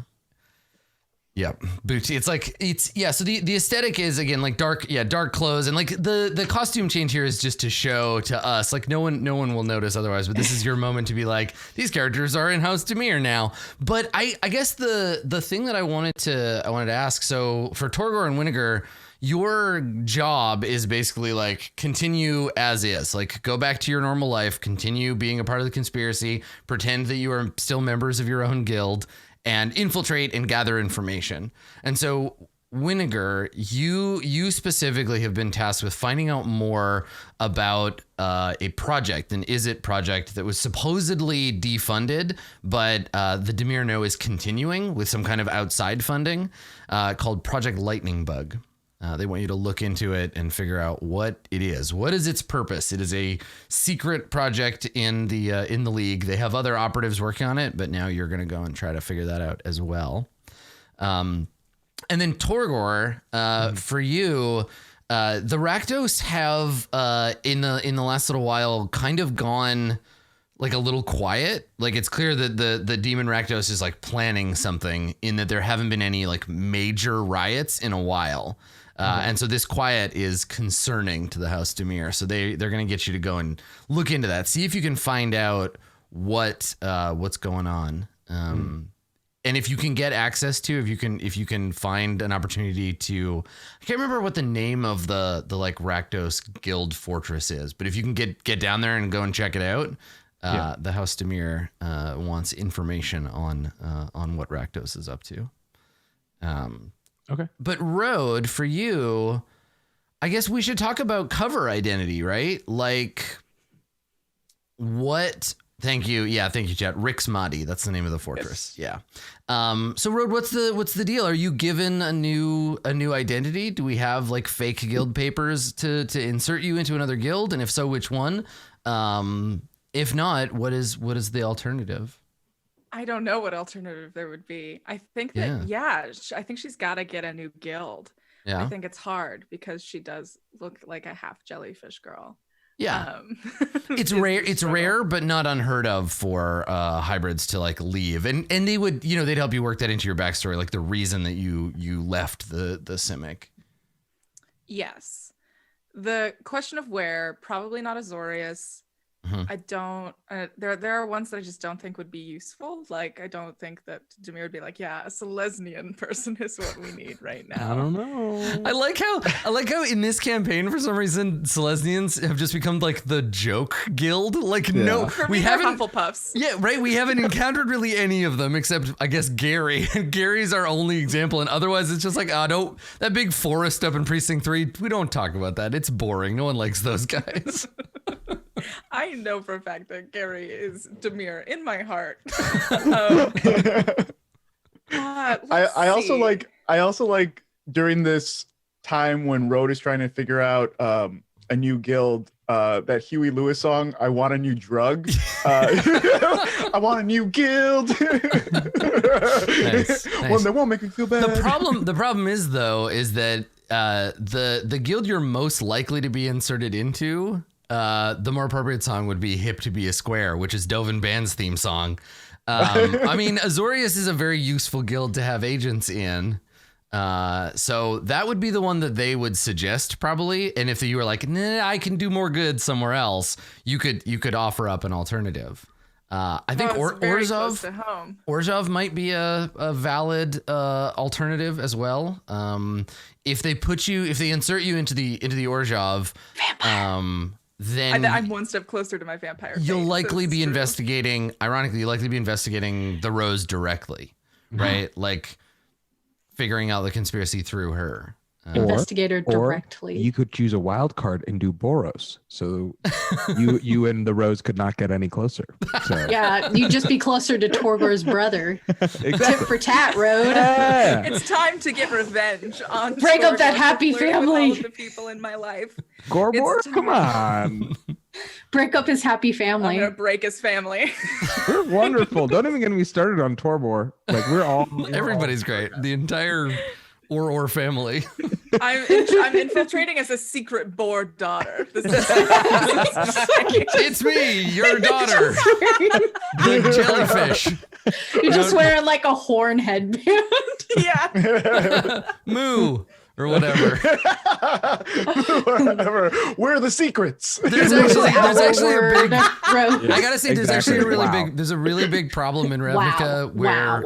Yep. Booty. So the aesthetic is again like dark clothes, and like the costume change here is just to show to us, like no one will notice otherwise, but this is your moment to be like, these characters are in House Dimir now. But I guess the thing that I wanted to ask, so for Torgor and Winnegar, your job is basically like continue as is, like go back to your normal life, continue being a part of the conspiracy, pretend that you are still members of your own guild, and infiltrate and gather information. And so Winnegar, you specifically have been tasked with finding out more about a project, an Izzet project that was supposedly defunded, but the Dimir know is continuing with some kind of outside funding called Project Lightning Bug. They want you to look into it and figure out what it is. What is its purpose? It is a secret project in the league. They have other operatives working on it, but now you're going to go and try to figure that out as well. And then Torgor, for you, the Rakdos have in the last little while kind of gone like a little quiet. Like it's clear that the Demon Rakdos is like planning something, in that there haven't been any like major riots in a while. And so this quiet is concerning to the House Dimir. So they're going to get you to go and look into that. See if you can find out what's going on. And if you can get access to, if you can find an opportunity to, I can't remember what the name of the like Rakdos Guild Fortress is, but if you can get down there and go and check it out, the House Dimir wants information on what Rakdos is up to. Okay. But Road, for you, I guess we should talk about cover identity, right? Like what? Thank you. Yeah. Thank you, chat. Rick's Mahdi. That's the name of the fortress. Yes. Yeah. So Road, what's the deal? Are you given a new identity? Do we have like fake guild papers to insert you into another guild? And if so, which one? If not, what is the alternative? I don't know what alternative there would be. I think that, I think she's got to get a new guild. Yeah. I think it's hard because she does look like a half jellyfish girl. Yeah. It's rare. It's rare, but not unheard of for hybrids to like leave. And they would, they'd help you work that into your backstory. Like the reason that you left the Simic. Yes. The question of where, probably not Azorius. Mm-hmm. I don't. There are ones that I just don't think would be useful. Like I don't think that Dimir would be like, yeah, a Selesnian person is what we need right now. I don't know. I like how in this campaign for some reason Selesnians have just become like the joke guild. Like we haven't Hufflepuffs. Yeah, right. We haven't encountered really any of them except I guess Gary. And Gary's our only example. And otherwise it's just like that big forest up in Precinct 3. We don't talk about that. It's boring. No one likes those guys. I know for a fact that Gary is Dimir in my heart. I also like during this time when Road is trying to figure out a new guild, that Huey Lewis song, I Want a New Drug. I want a new guild. Nice. One that won't make me feel bad. The problem is that the guild you're most likely to be inserted into, the more appropriate song would be Hip to Be a Square, which is Dovin Band's theme song. I mean, Azorius is a very useful guild to have agents in. So that would be the one that they would suggest probably. And if you were like, nah, I can do more good somewhere else, you could offer up an alternative. I think Orzhov might be a valid alternative as well. If they insert you into the Orzhov, then I'm one step closer to my vampire. You'll likely be investigating. Ironically, you'll likely be investigating the Rose directly, right? Like figuring out the conspiracy through her. Investigator directly. Or you could choose a wild card and do Boros, so you and the Rose could not get any closer. So. Yeah, you'd just be closer to Torgor's brother. Exactly. Tit for tat, Road. Yeah. It's time to get revenge on. Break up that happy family. All of the people in my life. Gorbor, come on. Break up his happy family. I'm gonna break his family. We're wonderful. Don't even get me started on Torbor. Like everybody's great. The entire or family. I'm infiltrating as a secret bored daughter. It's me, your daughter, the jellyfish. You're just wearing like a horn headband. Yeah. Moo. Or whatever. Where are the secrets? There's actually a big. I gotta say, there's a really big problem in Ravnica where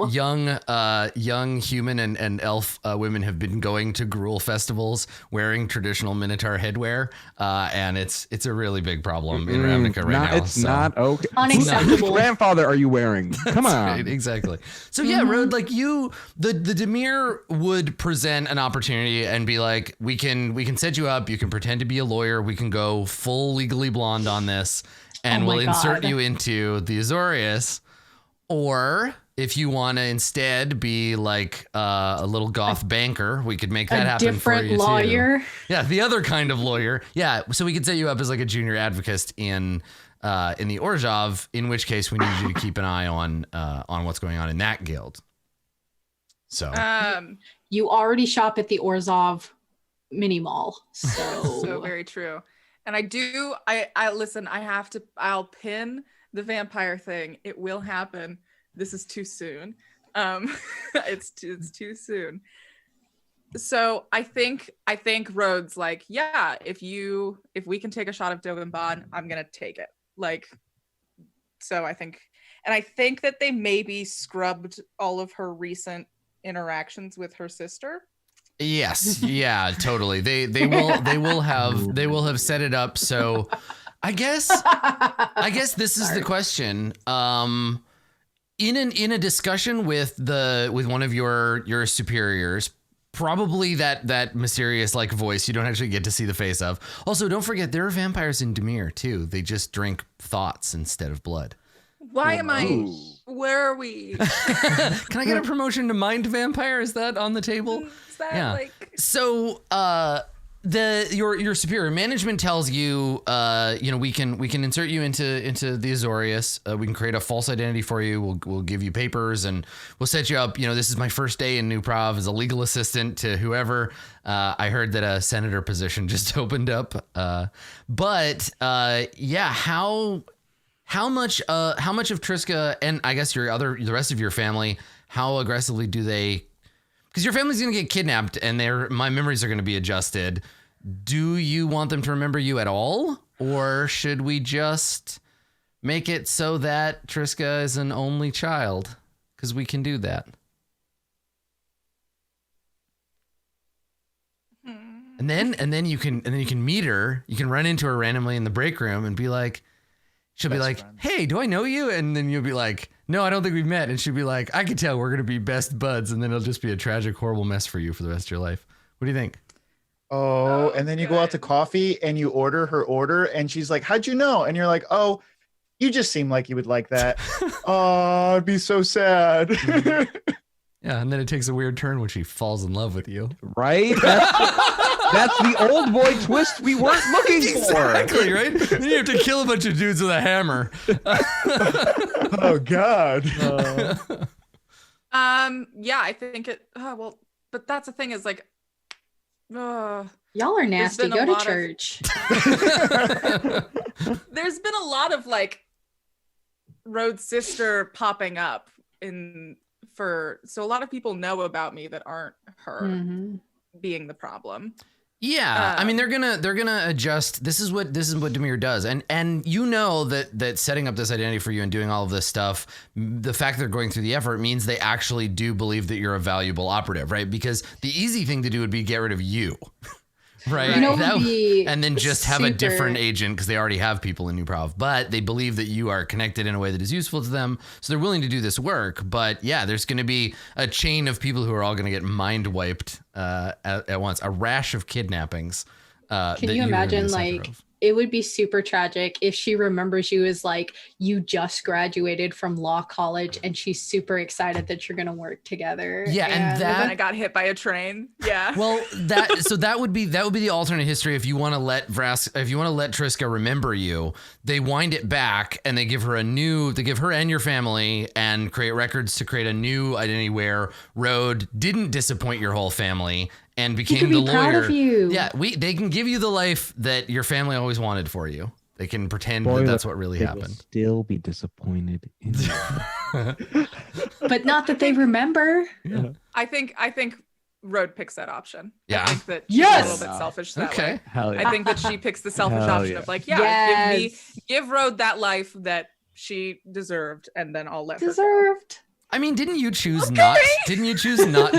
young human and elf women have been going to Gruul festivals wearing traditional Minotaur headwear, and it's a really big problem in Ravnica right now. It's not okay. Unacceptable. Whose grandfather are you wearing? Come on. Right, exactly. So yeah, Rode, like the Dimir would present an opportunity and be like, we can set you up, you can pretend to be a lawyer, we can go full Legally Blonde on this, and we'll insert you into the Azorius. Or if you want to instead be like a little goth banker, we could make that happen for you too. Different lawyer. Yeah, the other kind of lawyer. Yeah, so we could set you up as like a junior advocate in the Orzhov, in which case we need you to keep an eye on what's going on in that guild. So you already shop at the Orzhov mini mall, so very true. And I listen, I'll pin the vampire thing. It will happen. This is too soon. It's too soon. So I think Rhodes like, yeah, if we can take a shot of Dogenbon, I'm gonna take it. Like, so I think that they maybe scrubbed all of her recent interactions with her sister. Yes, yeah, totally. They will have set it up. So I guess this is the question. In a discussion with one of your superiors, probably that mysterious like voice you don't actually get to see the face of. Also, don't forget there are vampires in Dimir too. They just drink thoughts instead of blood. Why am I? Where are we? Can I get a promotion to mind vampire? Is that on the table? Is that like? So, your superior management tells you, we can insert you into the Azorius. We can create a false identity for you. We'll give you papers and we'll set you up. This is my first day in New Prov as a legal assistant to whoever. I heard that a senator position just opened up. How much of Triska and I guess the rest of your family, how aggressively do they? Because your family's gonna get kidnapped and my memories are gonna be adjusted. Do you want them to remember you at all, or should we just make it so that Triska is an only child? Because we can do that. And then you can meet her. You can run into her randomly in the break room and be like. She'll be like, hey, do I know you? And then you'll be like, no, I don't think we've met. And she'll be like, I can tell we're going to be best buds. And then it'll just be a tragic, horrible mess for you for the rest of your life. What do you think? Oh, and then you go out to coffee and you order her order. And she's like, how'd you know? And you're like, oh, you just seem like you would like that. Oh, I'd be so sad. Yeah, and then it takes a weird turn when she falls in love with you. Right? That's the old boy twist we weren't looking for. Exactly, right? Then you have to kill a bunch of dudes with a hammer. Oh, God. Yeah, I think it. Oh, well, but that's the thing is like, y'all are nasty. Go to church. There's been a lot of like Road sister popping up so a lot of people know about me that aren't her being the problem. Yeah, I mean they're gonna adjust. This is what Dimir does, and you know that setting up this identity for you and doing all of this stuff, the fact they're going through the effort means they actually do believe that you're a valuable operative, right? Because the easy thing to do would be get rid of you. Right. And then just have a different agent because they already have people in New Prov. But they believe that you are connected in a way that is useful to them. So they're willing to do this work. But yeah, there's going to be a chain of people who are all going to get mind wiped at once. A rash of kidnappings. Can you imagine, like, it would be super tragic if she remembers you as like, you just graduated from law college and she's super excited that you're going to work together. Yeah. And then I got hit by a train. Yeah. Well, that would be the alternate history. If you want to let Triska remember you, they wind it back and they give her and your family and create records to create a new identity where Road didn't disappoint your whole family and became the lawyer. Proud of you. Yeah, they can give you the life that your family always wanted for you. They can pretend that that's what really happened. Will still be disappointed in you. But not that they remember. Yeah. I think Road picks that option. Yeah. I think that she's a little bit selfish that way. Hell yeah. I think that she picks the selfish option of like, give Road that life that she deserved, and then I'll let her go. I mean, didn't you choose not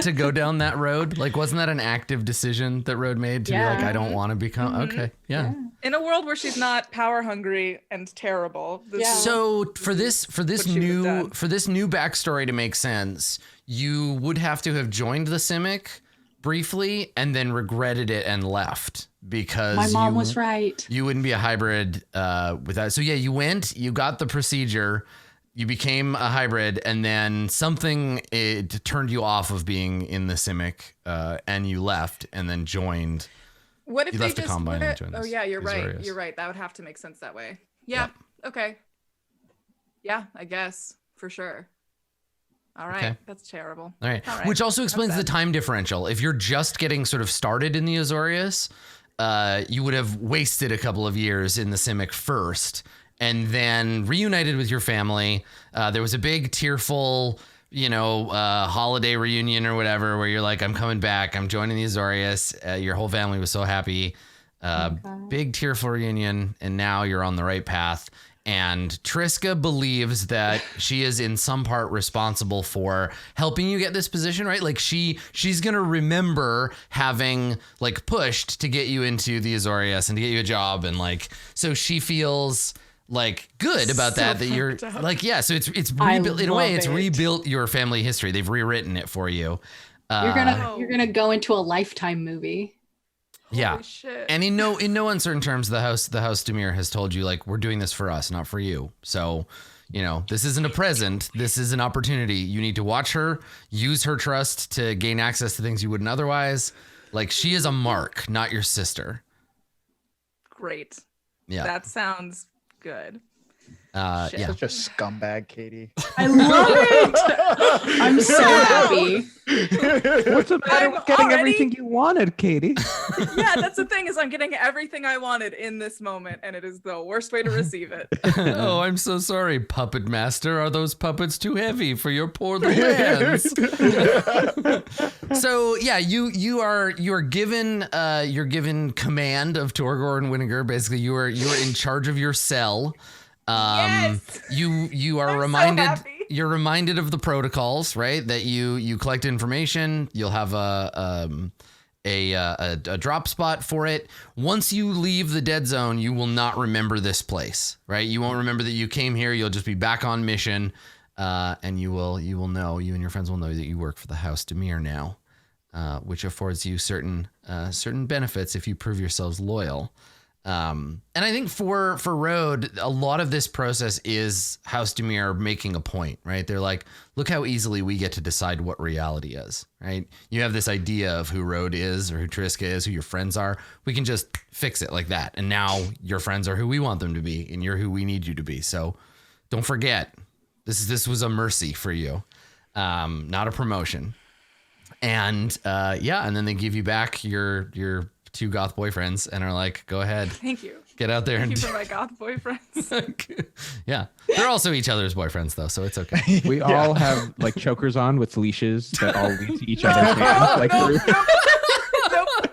to go down that road? Like, wasn't that an active decision that Road made to be like, I don't want to become okay. Yeah. In a world where she's not power hungry and terrible. So for this new backstory to make sense, you would have to have joined the Simic briefly and then regretted it and left because my mom was right. You wouldn't be a hybrid without. So yeah, you got the procedure. You became a hybrid, and then it turned you off of being in the Simic, and you left, and then joined. What if you they left just? the Combine and joined you're right. You're right. That would have to make sense that way. Yeah. Yep. Okay. Yeah, I guess for sure. All right. Okay. That's terrible. All right. Which also explains the time differential. If you're just getting sort of started in the Azorius, you would have wasted a couple of years in the Simic first. And then reunited with your family. There was a big tearful, holiday reunion or whatever, where you're like, I'm coming back. I'm joining the Azorius. Your whole family was so happy. Big tearful reunion. And now you're on the right path. And Triska believes that she is in some part responsible for helping you get this position, right? Like she's going to remember having like pushed to get you into the Azorius and to get you a job. And like, so she feels like good about that you're like, yeah. So it's rebuilt in a way. It's rebuilt your family history. They've rewritten it for you. You're gonna go into a Lifetime movie. Yeah. Holy shit. And in no uncertain terms, the house Dimir has told you like, we're doing this for us, not for you. So, this isn't a present. This is an opportunity. You need to watch her, use her trust to gain access to things you wouldn't otherwise. Like she is a mark, not your sister. Great. Yeah. That sounds good. Yeah. Such a scumbag, Katie. I love it. I'm so happy. What's the matter with getting everything you wanted, Katie? Yeah, that's the thing is I'm getting everything I wanted in this moment, and it is the worst way to receive it. Oh, I'm so sorry, Puppet Master. Are those puppets too heavy for your poor little hands? So yeah, you're given command of Torgor and Winnegar. Basically, you are in charge of your cell. Yes! You are reminded. You're reminded of the protocols, right? That you collect information. You'll have a drop spot for it. Once you leave the dead zone, you will not remember this place, right? You won't remember that you came here. You'll just be back on mission, and you and your friends will know that you work for the House Dimir now, which affords you certain benefits if you prove yourselves loyal. And I think for Road, a lot of this process is House Dimir making a point, right? They're like, look how easily we get to decide what reality is, right? You have this idea of who Road is or who Triska is, who your friends are. We can just fix it like that. And now your friends are who we want them to be, and you're who we need you to be. So don't forget, this was a mercy for you, not a promotion. And and then they give you back your 2 goth boyfriends and are like, go ahead. Thank you. Get out there. Thank you for my goth boyfriends. Yeah. They're also each other's boyfriends though, so it's okay. We all have like chokers on with leashes that all lead to each other's hands. Like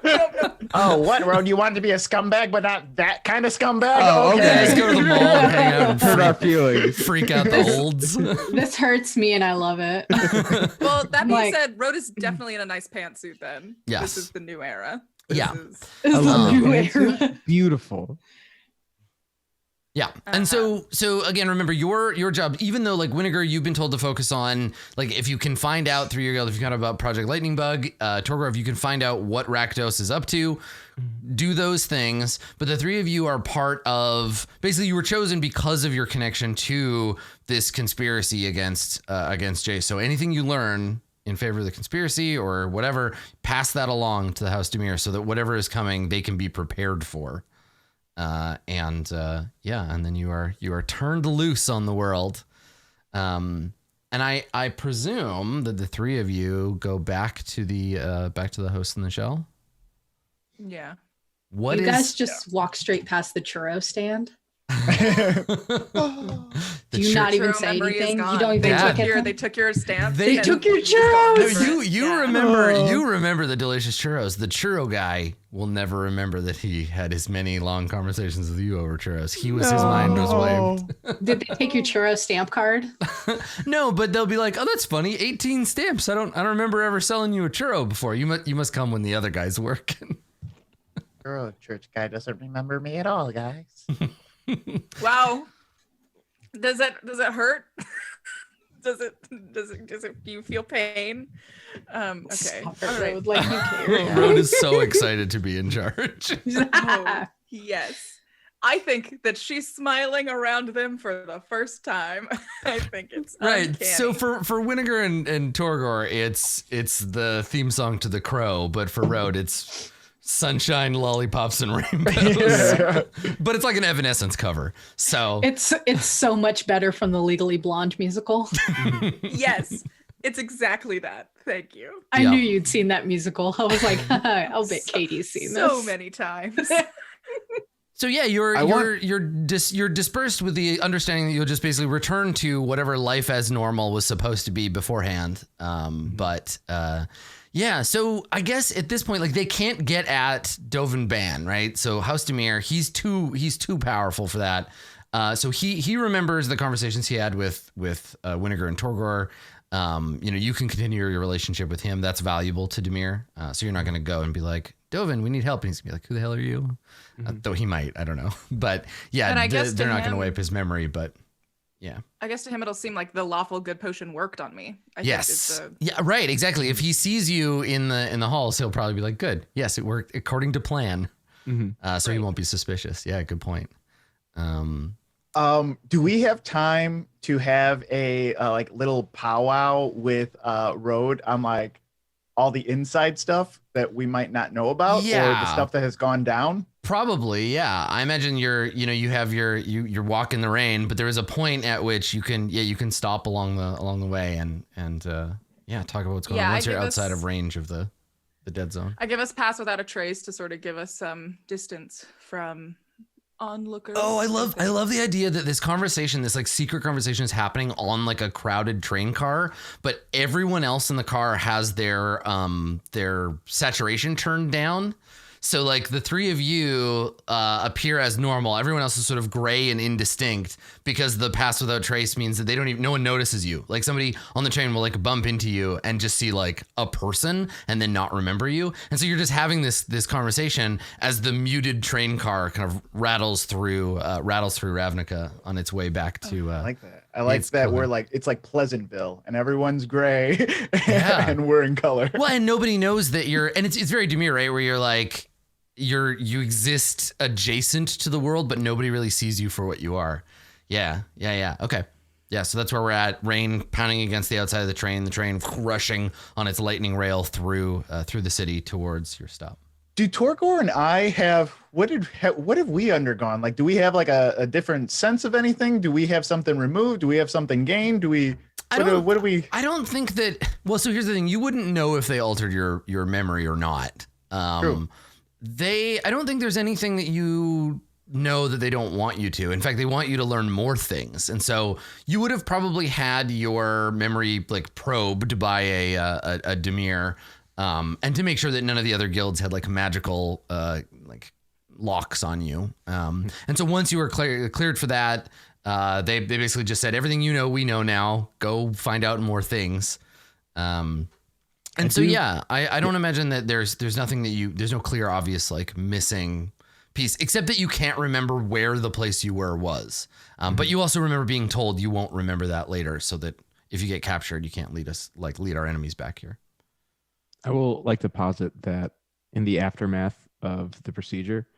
nope. Oh, what, Road? You wanted to be a scumbag, but not that kind of scumbag? Oh, okay. Let's go to the mall and hang out and Hurt our feelings. freak out the olds. This hurts me and I love it. Well, that being Like- said, Rhoda is definitely in a nice pantsuit then. Yes. This is the new era. Yeah. This I is love the new it. era. Beautiful. Yeah. And so again, remember your job, even though like Winnegar, you've been told to focus on, like, if you can find out through your guild, if you find out about Project Lightning Bug, Torgor, if you can find out what Rakdos is up to, do those things. But the three of you are part of, basically you were chosen because of your connection to this conspiracy against Jace. So anything you learn in favor of the conspiracy or whatever, pass that along to the House Dimir so that whatever is coming, they can be prepared for. And then you are turned loose on the world. And I presume that the three of you go back to the host in the shell. Yeah. You guys just walk straight past the churro stand. Do you not even say anything? You don't even look at them? They took your stamp. They took your No, churros. you remember the delicious churros. The churro guy will never remember that he had as many long conversations with you over churros. His mind was wiped. Did they take your churro stamp card? No, but they'll be like, "Oh, that's funny. 18 stamps. I don't remember ever selling you a churro before. You must come when the other guy's working." Churro church guy doesn't remember me at all, guys. Wow. Does it hurt? Does it do you feel pain? Okay. Stop it, All right. Road, like you care. Road is so excited to be in charge. Oh, yes. I think that she's smiling around them for the first time. I think it's Right. uncanny. So for Winnegar and Torgor, it's the theme song to The Crow, but for Road, it's sunshine, lollipops, and rainbows. But it's like an Evanescence cover. So It's so much better from the Legally Blonde musical. Yes, it's exactly that. Thank you. I Yeah. knew you'd seen that musical. I was like, I'll bet Katie's seen this. So many times. So yeah, you're dispersed with the understanding that you'll just basically return to whatever life as normal was supposed to be beforehand. Yeah, so I guess at this point, like, they can't get at Dovin Ban, right? So House Dimir, he's too powerful for that. So he remembers the conversations he had with Winnegar and Torgor. You can continue your relationship with him. That's valuable to Dimir. So you're not going to go and be like, Dovin, we need help. And he's going to be like, who the hell are you? Though he might, I don't know. But yeah, And I guess they're to not going to him- wipe his memory, but yeah. I guess to him it'll seem like the lawful good potion worked on me. I Yes. think Yeah, right, exactly. If he sees you in the halls, he'll probably be like, good. Yes, it worked according to plan. So he won't be suspicious. Yeah, good point. Do we have time to have a like little powwow with Road on like all the inside stuff that we might not know about, or the stuff that has gone down? Probably, yeah. I imagine you're walking the rain, but there is a point at which you can stop along the way and talk about what's going on once you're outside of range of the dead zone. I give us pass without a trace to sort of give us some distance from onlookers. Oh, I love the idea that this like secret conversation is happening on like a crowded train car, but everyone else in the car has their saturation turned down. So like the three of you appear as normal. Everyone else is sort of gray and indistinct because the pass without trace means that no one notices you. Like somebody on the train will like bump into you and just see like a person and then not remember you. And so you're just having this conversation as the muted train car kind of rattles through Ravnica on its way back to. I like that. I like that color. we're like, it's like Pleasantville and everyone's gray Yeah. and we're in color. Well, and nobody knows that and it's very Dimir, right? Where you're like, you exist adjacent to the world, but nobody really sees you for what you are. Yeah. Okay. Yeah. So that's where we're at. Rain pounding against the outside of the train rushing on its lightning rail through the city towards your stop. Do Torgor and I have what have we undergone? Like, do we have like a different sense of anything? Do we have something removed? Do we have something gained? Do we? What do we? I don't think that. Well, so here's the thing: you wouldn't know if they altered your memory or not. True. I don't think there's anything that you know that they don't want you to. In fact, they want you to learn more things. And so you would have probably had your memory like probed by a Dimir and to make sure that none of the other guilds had like magical like locks on you. And so once you were cleared for that, they basically just said, everything you know, we know now. Go find out more things. I don't imagine that there's nothing that there's no clear, obvious, like missing piece, except that you can't remember where the place you were was. But you also remember being told you won't remember that later, so that if you get captured, you can't lead our enemies back here. I will like to posit that in the aftermath of the procedure,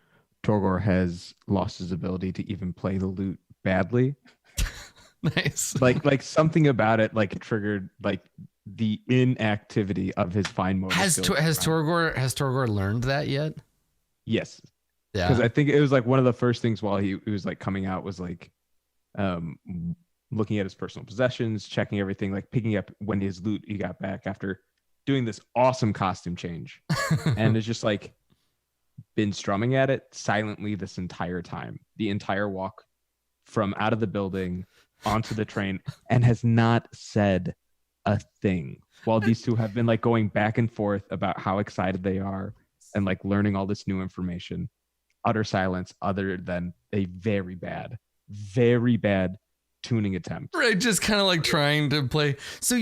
Torgor has lost his ability to even play the lute badly. Nice. Like something about it like triggered like the inactivity of his fine motor. Has Torgor learned that yet? Yes. Yeah. Because I think it was like one of the first things while he was like coming out was like looking at his personal possessions, checking everything, like picking up when his loot he got back after doing this awesome costume change. And it's just like been strumming at it silently this entire time, the entire walk from out of the building onto the train, and has not said a thing while these two have been like going back and forth about how excited they are and like learning all this new information. Utter silence, other than a very bad tuning attempt. Right, just kind of like trying to play. So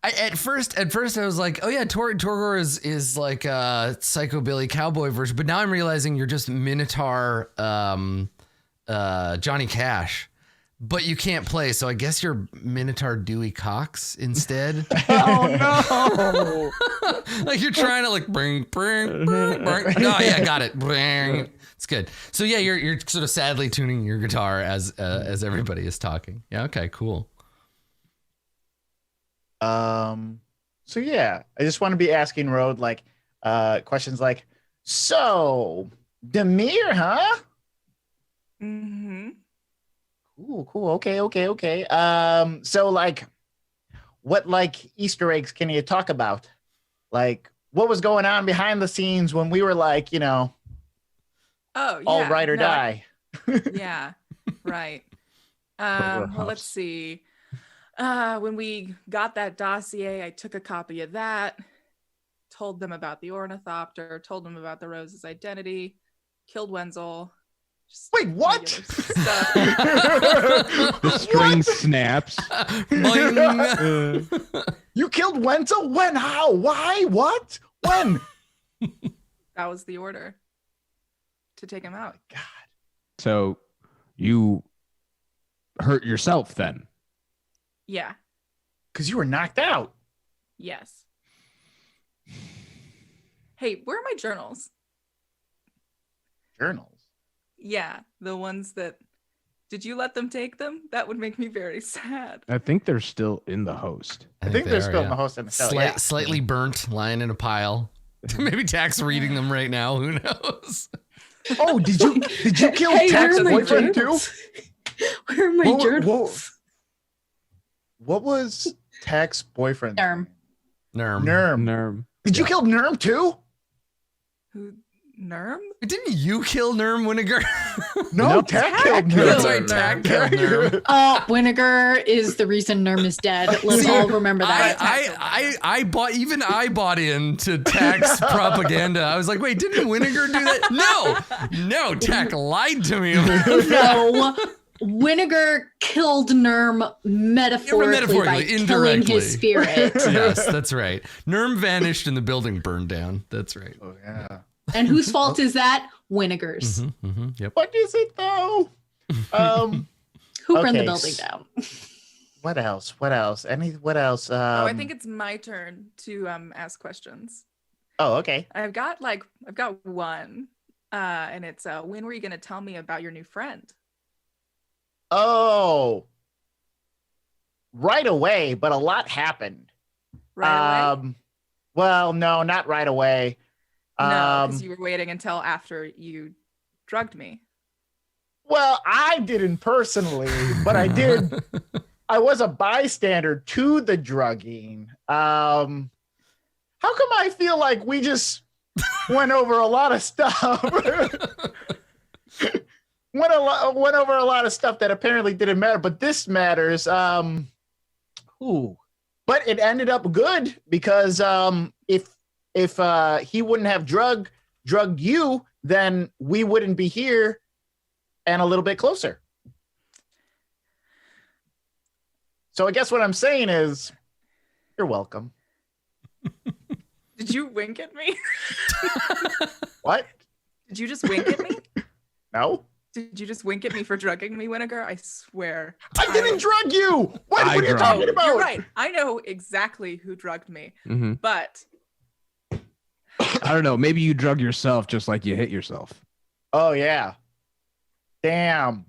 at first I was like, oh yeah, Torgor is like a psychobilly cowboy version, but now I'm realizing you're just Minotaur Johnny Cash. But you can't play, so I guess you're Minotaur Dewey Cox instead. Oh no! Like you're trying to like bring. Oh yeah, got it. Bring. It's good. So yeah, you're sort of sadly tuning your guitar as everybody is talking. Yeah. Okay. Cool. So yeah, I just want to be asking Rode like questions like, so Demir, huh? Mm-hmm. Cool. Okay. So like, what like Easter eggs can you talk about? Like, what was going on behind the scenes when we were like, all ride or die? Yeah, right. Well, let's see. When we got that dossier, I took a copy of that, told them about the ornithopter, told them about the Rose's identity, killed Wenzel. Wait, what? The string snaps. You killed Wenzel? When? How? Why? What? When? That was the order to take him out. God. So you hurt yourself then? Yeah. Because you were knocked out. Yes. Hey, where are my journals? Journals? Yeah, the ones that... Did you let them take them? That would make me very sad. I think they're still in the host. I think they're still in the host and the cell. Slightly burnt, lying in a pile. Maybe Tack's reading them right now. Who knows? Oh, did you kill Tack's boyfriend too? Where are my journals? What was Tack's boyfriend? Nerm. Did you kill Nerm too? Who? Nerm? Didn't you kill Nerm Winnegar? No, Tack killed Nerm. That's right, Tack killed Nerm. Winnegar is the reason Nerm is dead. Let's all remember that. I bought into Tack's propaganda. I was like, wait, didn't Winnegar do that? No, Tack lied to me. No. Winnegar killed Nerm metaphorically by killing his spirit. Yes, that's right. Nerm vanished and the building burned down. That's right. Oh, yeah. And whose fault is that? Winnegar's. Yep. What is it though? Who burned the building down? What else? What else? I think it's my turn to ask questions. Oh, okay. I've got one, and it's when were you going to tell me about your new friend? Oh, right away, but a lot happened. Right away? Well, no, not right away. No, because you were waiting until after you drugged me. Well, I didn't personally, but I did. I was a bystander to the drugging. How come I feel like we just went over a lot of stuff? went over a lot of stuff that apparently didn't matter, but this matters. But it ended up good because if if he wouldn't have drugged you, then we wouldn't be here and a little bit closer. So I guess what I'm saying is, you're welcome. Did you wink at me? What? Did you just wink at me? No. Did you just wink at me for drugging me, Winnegar? I swear. I didn't drug you. What are you talking about? You're right. I know exactly who drugged me. Mm-hmm. But I don't know. Maybe you drug yourself just like you hit yourself. Oh, yeah. Damn.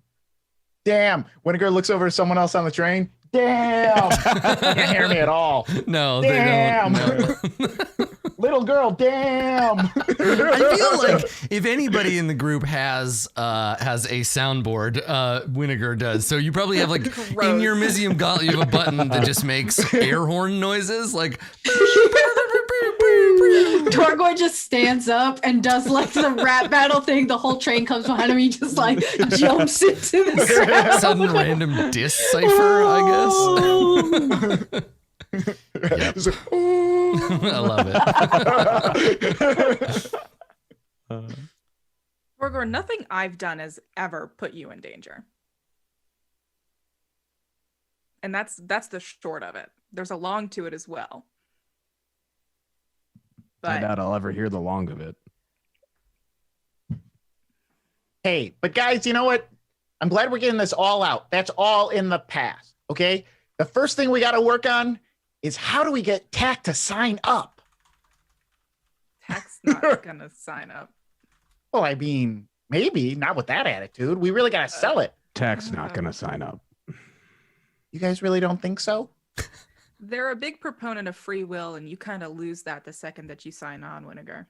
Winnegar looks over at someone else on the train. Damn. Can't hear me at all. No, damn. They don't. No. Little girl, damn. I feel like if anybody in the group has a soundboard, Winnegar does. So you probably have like in your Mizium Gauntlet, you have a button that just makes air horn noises, like. Torgoy just stands up and does like the rap battle thing. The whole train comes behind him. He just like jumps into the sound. Sudden random diss cipher, I guess. Yep. I love it. Torgor, nothing I've done has ever put you in danger. And that's the short of it. There's a long to it as well. I doubt I'll ever hear the long of it. Hey, but guys, you know what? I'm glad we're getting this all out. That's all in the past, okay? The first thing we got to work on is how do we get Tack to sign up? Tack's not gonna sign up. Well, I mean, maybe not with that attitude. We really got to sell it. Tack's not gonna sign up. You guys really don't think so? They're a big proponent of free will, and you kind of lose that the second that you sign on, Winnegar.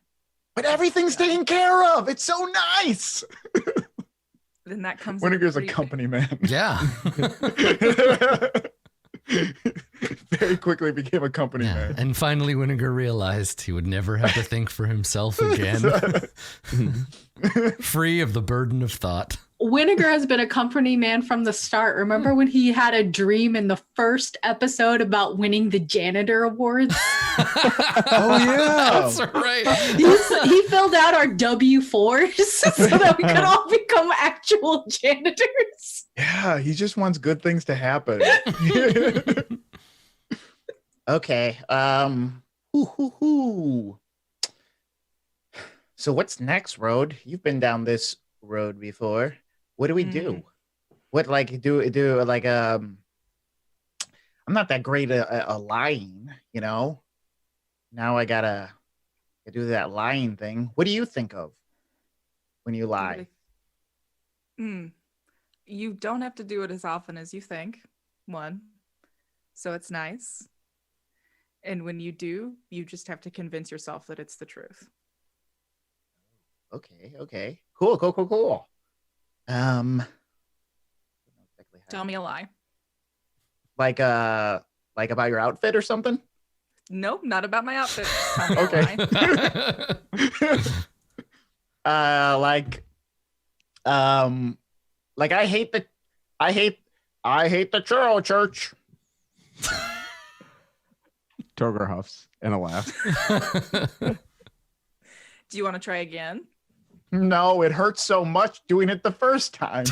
But everything's taken care of. It's so nice. Then that comes. Winnegar's a company man. Yeah. Very quickly became a company man. And finally, Winnegar realized he would never have to think for himself again. Free of the burden of thought. Winnegar has been a company man from the start. Remember when he had a dream in the first episode about winning the janitor awards? Oh, yeah. That's right. He filled out our W-4s so that we could all become actual janitors. Yeah, he just wants good things to happen. Okay. So what's next, Road? You've been down this road before. What do we do? What do like I'm not that great at lying, you know. Now I gotta do that lying thing. What do you think of when you lie? You don't have to do it as often as you think. One, so it's nice. And when you do, you just have to convince yourself that it's the truth. Okay. Cool. Tell me a lie. Like about your outfit or something? Nope, not about my outfit. Tell me Okay. Like I hate the churro church. Torgor huffs and a laugh. Do you want to try again? No, it hurts so much doing it the first time.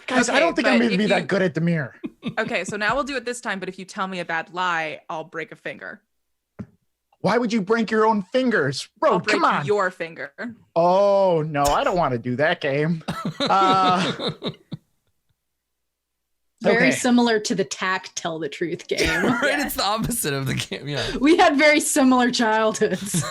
Guys, Okay, I don't think I'm but going to be that good at the mirror. Okay, so now we'll do it this time, but if you tell me a bad lie, I'll break a finger. Why would you break your own fingers? Bro, I'll break come on. your finger. Oh, no, I don't want to do that game. Very similar to the Tack Tell the Truth game. Right, it's the opposite of the game, yeah. We had very similar childhoods.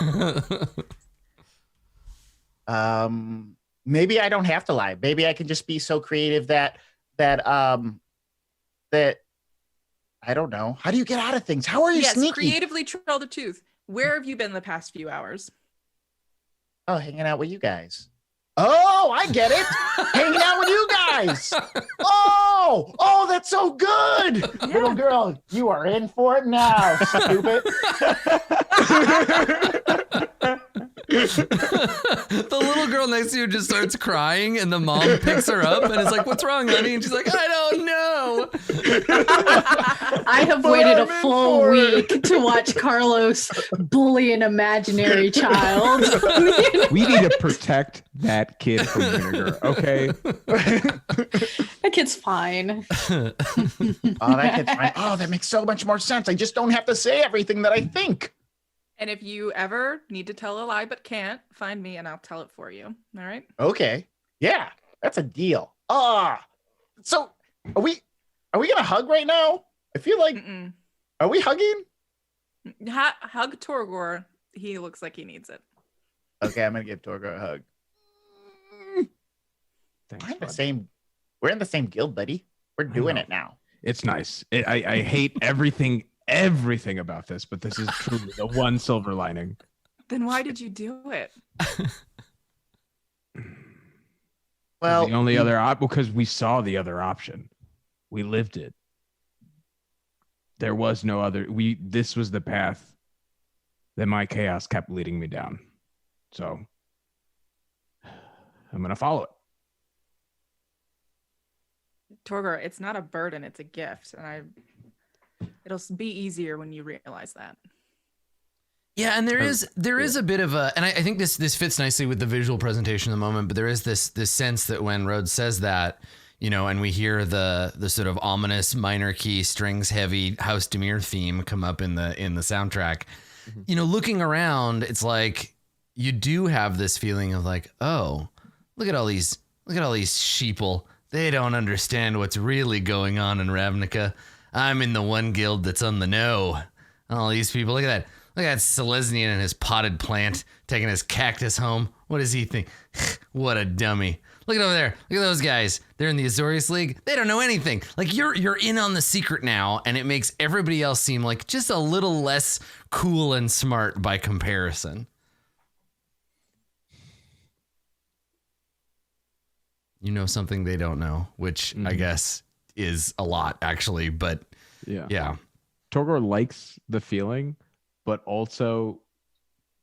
Maybe I don't have to lie. Maybe I can just be so creative that I don't know. How do you get out of things? How are you sneaky? Creatively tell the truth. Where have you been the past few hours? Oh, hanging out with you guys. Oh, I get it. Hanging out with you guys. Oh, that's so good. Yeah. Little girl, you are in for it now, stupid. The little girl next to you just starts crying, and the mom picks her up and is like, "What's wrong, honey?" And she's like, "I don't know." I have waited a full week to watch Carlos bully an imaginary child. We need to protect that kid from vinegar, okay? That kid's fine. Oh, that kid's fine. Oh, that makes so much more sense. I just don't have to say everything that I think. And if you ever need to tell a lie but can't, find me and I'll tell it for you. All right? Okay. Yeah, that's a deal. So are we gonna hug right now? I feel like Are we hugging? Hug Torgor. He looks like he needs it. Okay, I'm gonna give Torgor a hug. Thanks, We're in the same guild, buddy. We're doing it now. It's nice. I hate everything about this, but this is truly the one silver lining. Then why did you do it? Well, the only other because we saw the other option. We lived it. There was no other. This was the path that my chaos kept leading me down. So I'm gonna follow it. Torgor, it's not a burden, it's a gift. And it'll be easier when you realize that. Yeah, and there is a bit of a, and I think this fits nicely with the visual presentation of the moment, but there is this sense that when Rhodes says that, you know, and we hear the sort of ominous minor key strings heavy House Demir theme come up in the soundtrack, you know, looking around, it's like you do have this feeling of like, oh, look at all these sheeple. They don't understand what's really going on in Ravnica. I'm in the one guild that's on the know. All these people, look at that. Look at that Selesnian and his potted plant taking his cactus home. What does he think? What a dummy. Look at over there. Look at those guys. They're in the Azorius League. They don't know anything. Like you're in on the secret now, and it makes everybody else seem like just a little less cool and smart by comparison. You know something they don't know, which I guess is a lot actually, but yeah. Torgor likes the feeling, but also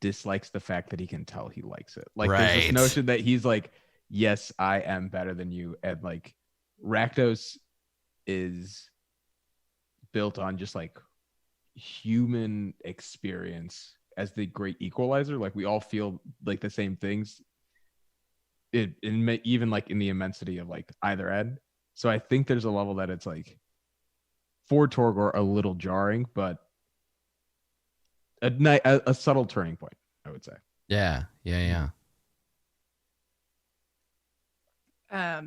dislikes the fact that he can tell he likes it. Like there's this notion that he's like, yes, I am better than you. And like Rakdos is built on just like human experience as the great equalizer. Like we all feel like the same things. Even like in the immensity of like either end. So I think there's a level that it's like for Torgor a little jarring, but a subtle turning point, I would say. Yeah.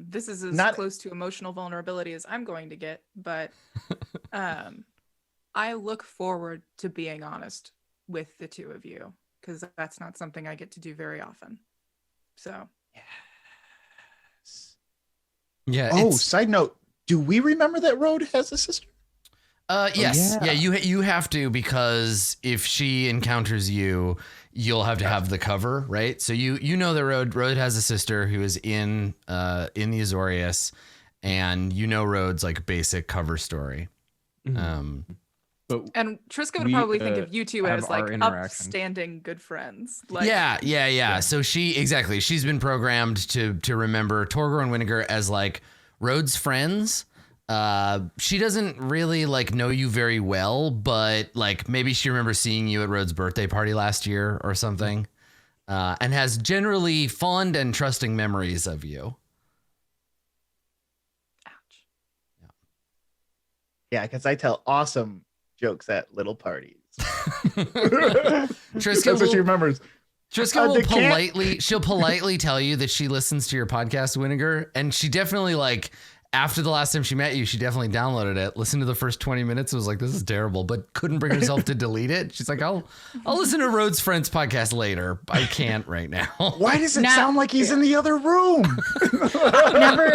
This is as close to emotional vulnerability as I'm going to get, but I look forward to being honest with the two of you because that's not something I get to do very often. So yeah. Oh, side note, do we remember that Road has a sister? Yes. Yeah, you have to, because if she encounters you, you'll have to have the cover, right? So you know that Road has a sister who is in the Azorius, and you know Road's like basic cover story. And Triska would probably think of you two as like upstanding good friends. Like, yeah. So she's been programmed to remember Torgor and Winnegar as like Road's friends. She doesn't really like know you very well, but like maybe she remembers seeing you at Road's birthday party last year or something, and has generally fond and trusting memories of you. Ouch. Yeah, because I tell awesome jokes at little parties. Triska That's what she remembers. Triska will politely tell you that she listens to your podcast, Winnegar, and she definitely like. After the last time she met you, she definitely downloaded it, listened to the first 20 minutes, was like, this is terrible, but couldn't bring herself to delete it. She's like, I'll listen to Rhodes Friends podcast later. I can't right now. Why does it sound like he's in the other room?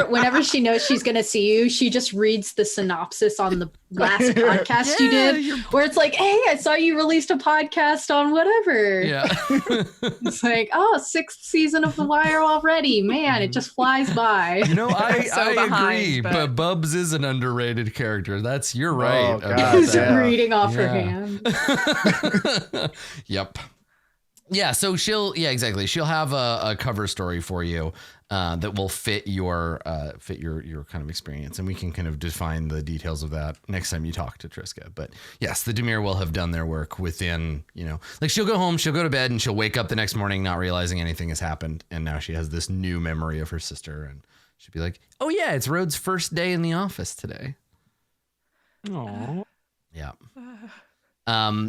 Whenever she knows she's going to see you, she just reads the synopsis on the last podcast you did, where it's like, hey, I saw you released a podcast on whatever. Yeah. It's like, oh, 6th season of The Wire already. Man, it just flies by. You know, I agree. But Bubs is an underrated character. You're right. He's reading off her hand. Yep. Yeah, so exactly. She'll have a cover story for you that will fit your kind of experience, and we can kind of define the details of that next time you talk to Triska. But yes, the Dimir will have done their work within, like she'll go home, she'll go to bed, and she'll wake up the next morning not realizing anything has happened, and now she has this new memory of her sister, and she'll be like, "Oh yeah, it's Rhode's first day in the office today." Aww. Yeah.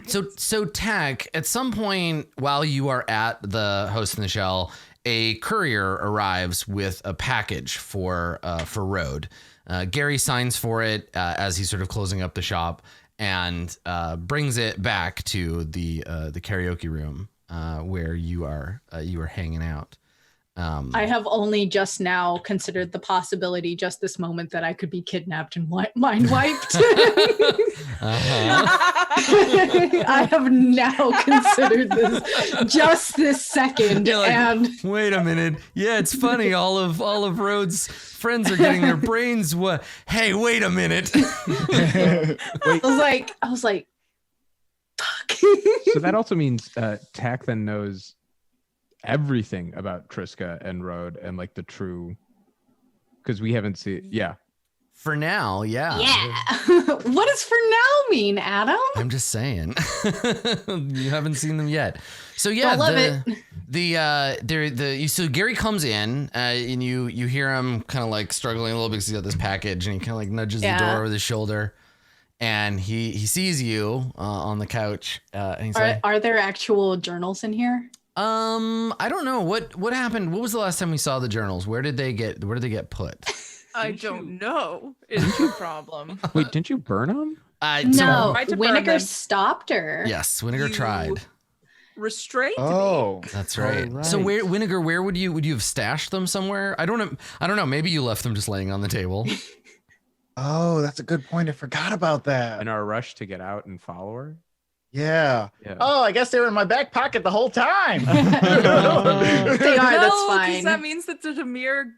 So Tack, at some point while you are at the Host in the Shell, a courier arrives with a package for Rhode. Gary signs for it as he's sort of closing up the shop and brings it back to the karaoke room where you are hanging out. I have only just now considered the possibility, just this moment, that I could be kidnapped and mind wiped. I have now considered this just this second. Like, and wait a minute. Yeah, it's funny. All of Rhode's friends are getting their brains. What? Hey, wait a minute. I was like, fuck. So that also means Tack then knows everything about Triska and Rhode and like the true, because we haven't seen. Yeah. For now, yeah. What does for now mean, Adam? I'm just saying. You haven't seen them yet. So yeah, so Gary comes in and you hear him kind of like struggling a little bit because he's got this package, and he kind of like nudges the door with his shoulder, and he sees you on the couch, and he's are there actual journals in here? I don't know what happened. What was the last time we saw the journals? Where did they get put? I don't know. Is your problem? Wait, didn't you burn them? No, Winnegar stopped her. Yes, Winnegar tried. Restrained me. That's right. Right. So Winnegar, where would you have stashed them somewhere? I don't know. Maybe you left them just laying on the table. Oh, that's a good point. I forgot about that. In our rush to get out and follow her. Yeah. Oh, I guess they were in my back pocket the whole time. They are. That's fine. That means that the Dimir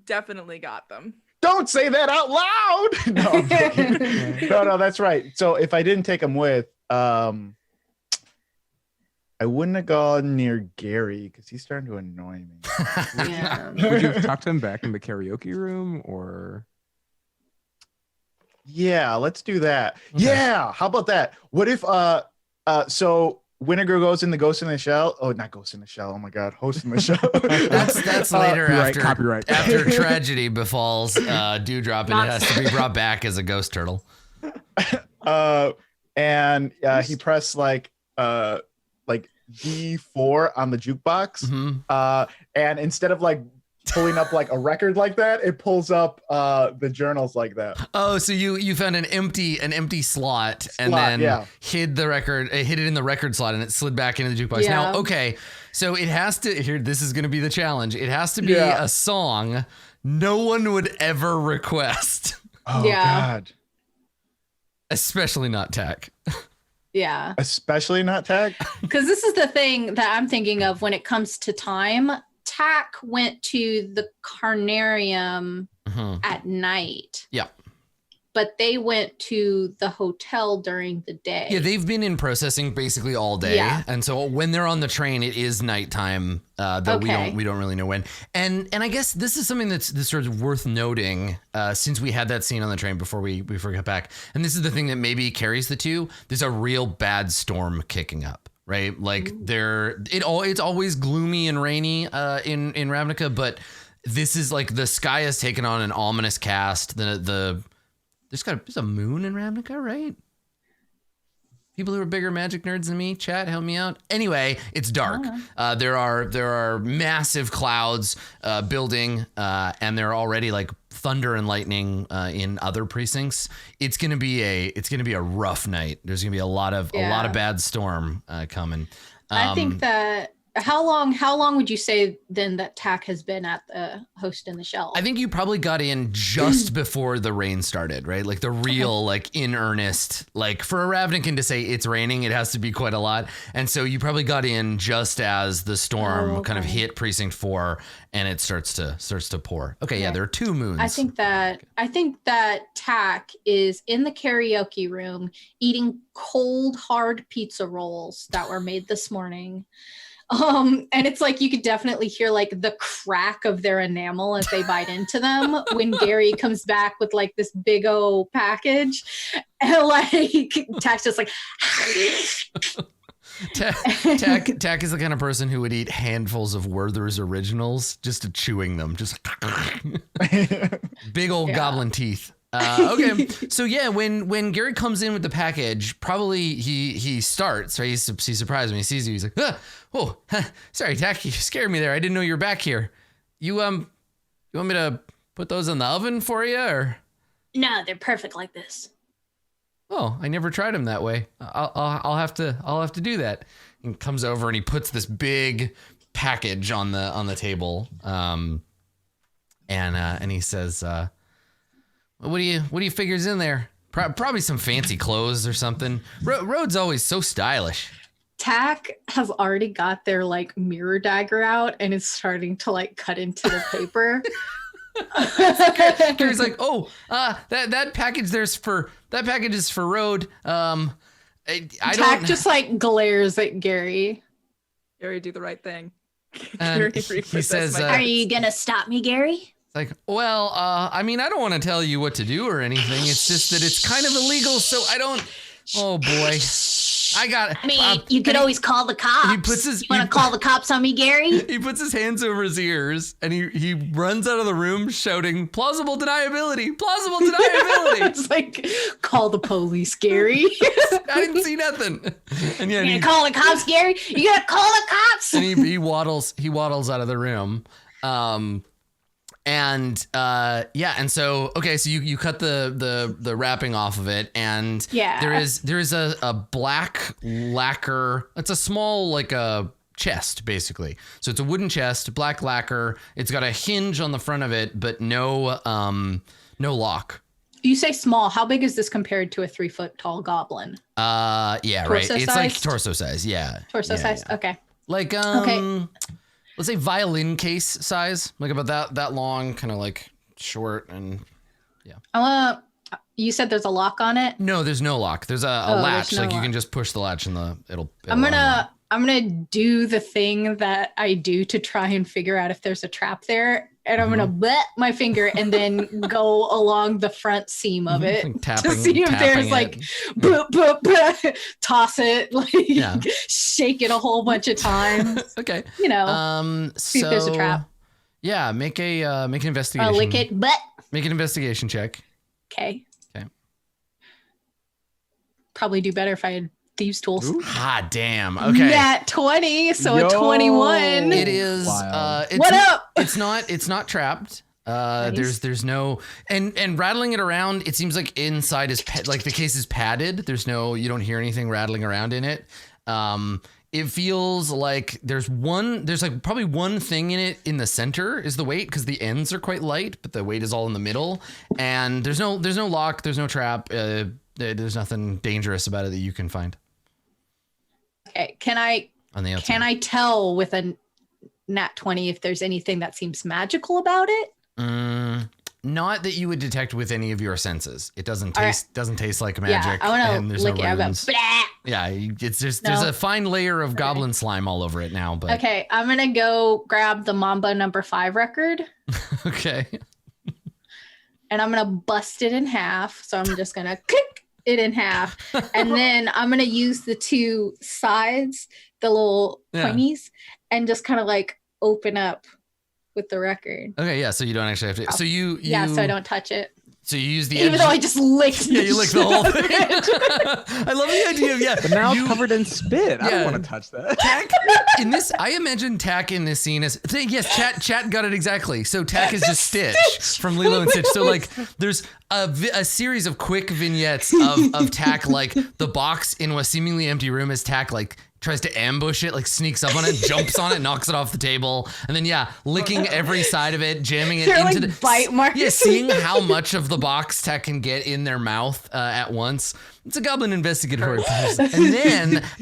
definitely got them. Don't say that out loud. No, I'm kidding. No, that's right. So if I didn't take them with, I wouldn't have gone near Gary because he's starting to annoy me. Yeah. Would you have talked to him back in the karaoke room, or? Yeah, let's do that. Okay. Yeah, how about that? What if so Winnegar goes in the Ghost in the Shell? Oh, not Ghost in the Shell. Oh my God, Host in the Shell. that's later after copyright. After tragedy befalls Dewdrop, and it has to be brought back as a ghost turtle. And he pressed like D4 on the jukebox. Mm-hmm. And instead of like pulling up like a record like that, it pulls up the journals like that. Oh, so you found an empty slot and then hid it in the record slot, and it slid back into the jukebox. Yeah. Now, okay, so it has to this is going to be the challenge. It has to be a song no one would ever request. Oh God. Especially not Tack. Yeah. Especially not Tack. Because this is the thing that I'm thinking of when it comes to time. Tack went to the Carnarium at night. Yeah. But they went to the hotel during the day. Yeah, they've been in processing basically all day. Yeah. And so when they're on the train, it is nighttime, though we don't really know when. And I guess this is something that's sort of worth noting, since we had that scene on the train before we got back. And this is the thing that maybe carries the two. There's a real bad storm kicking up. Right, like it's always gloomy and rainy in Ravnica, but this is like the sky has taken on an ominous cast. There's a moon in Ravnica, right? People who are bigger magic nerds than me, chat, help me out. Anyway, it's dark. There are massive clouds building, and there are already like thunder and lightning in other precincts. It's gonna be a rough night. There's gonna be a lot of bad storm coming. I think that how long would you say then that Tack has been at the Host in the Shell? I think you probably got in just before the rain started, right? Like the real, like in earnest, like for a Ravnican to say it's raining, it has to be quite a lot. And so you probably got in just as the storm kind of hit Precinct 4 and it starts to pour. Okay, yeah, there are two moons. I think that Tack is in the karaoke room eating cold, hard pizza rolls that were made this morning. And it's like you could definitely hear like the crack of their enamel as they bite into them when Gary comes back with like this big old package, and like Tack's just like. Tack is the kind of person who would eat handfuls of Werther's originals just to chewing them, just big old goblin teeth. Okay, so yeah, when Gary comes in with the package, probably he starts, right? He's surprised when he sees you. He's like, sorry, Tack, you scared me there. I didn't know you were back here. You want me to put those in the oven for you, or? No, they're perfect like this. Oh, I never tried them that way. I'll have to do that. And comes over and he puts this big package on the table. And he says, what do you figure's in there? Probably some fancy clothes or something. Road's always so stylish. Tack has already got their like mirror dagger out and is starting to like cut into the paper. Gary's like, that package is for Road. Tack just like glares at Gary. Gary, do the right thing. Gary, he says, "Are you gonna stop me, Gary?" It's like, well, I mean, I don't want to tell you what to do or anything. It's just that it's kind of illegal, so I don't. Oh boy. You could always call the cops. He puts his. You want to call the cops on me, Gary? He puts his hands over his ears and he runs out of the room shouting, "Plausible deniability! Plausible deniability!" It's like, call the police, Gary. I didn't see nothing. And yeah, you gonna call the cops, Gary? You gotta call the cops. And he waddles out of the room. And so okay, so you cut the wrapping off of it, and there is a black lacquer. It's a small like a chest basically. So it's a wooden chest, black lacquer. It's got a hinge on the front of it, but no lock. You say small. How big is this compared to a 3 foot tall goblin? Yeah, torso right. It's like torso size. Yeah. Torso size. Yeah. Okay. Like okay. Let's say violin case size, like about that long, kind of like short, and yeah. You said there's a lock on it? No, there's no lock. There's a latch. Like you can just push the latch and it'll I'm gonna do the thing that I do to try and figure out if there's a trap there, and I'm gonna bet my finger and then go along the front seam of it to see if there's like boop, boop, boop, toss it, like shake it a whole bunch of times. Okay. See if there's a trap. Yeah, make an investigation. Lick it, but make an investigation check. Okay. Probably do better if I had thieves tools. Ooh. Ah, damn. Okay. Nat 20, so a 21. It is. What up? It's not trapped. Nice. There's no and rattling it around. It seems like inside is like the case is padded. You don't hear anything rattling around in it. It feels like there's like probably one thing in it in the center is the weight, because the ends are quite light, but the weight is all in the middle. And there's no lock. There's no trap. There's nothing dangerous about it that you can find. Okay. Can I tell with a nat 20 if there's anything that seems magical about it? Not that you would detect with any of your senses. It doesn't taste like magic. Yeah, I want to lick it. Yeah, it's just there's a fine layer of goblin slime all over it now. But okay, I'm gonna go grab the Mamba number 5 record. Okay. And I'm gonna bust it in half. So I'm just gonna click it in half, and then I'm gonna use the 2 sides, the little pointies, and just kind of like open up with the record. Okay, yeah. So you don't actually have to. So you so I don't touch it. So you use the even though I just licked. Yeah, you licked the whole thing. I love the idea of But now it's covered in spit. I don't want to touch that. Tack in this. I imagine Tack in this scene is yes. Chat got it exactly. So Tack is just Stitch from Lilo and Stitch. So like there's a series of quick vignettes of Tack, like the box in a seemingly empty room as Tack like tries to ambush it, like sneaks up on it, jumps on it, knocks it off the table, and then licking every side of it, jamming it into the bite marks. Yeah, seeing how much of the box Tack can get in their mouth at once. It's a goblin investigatory process.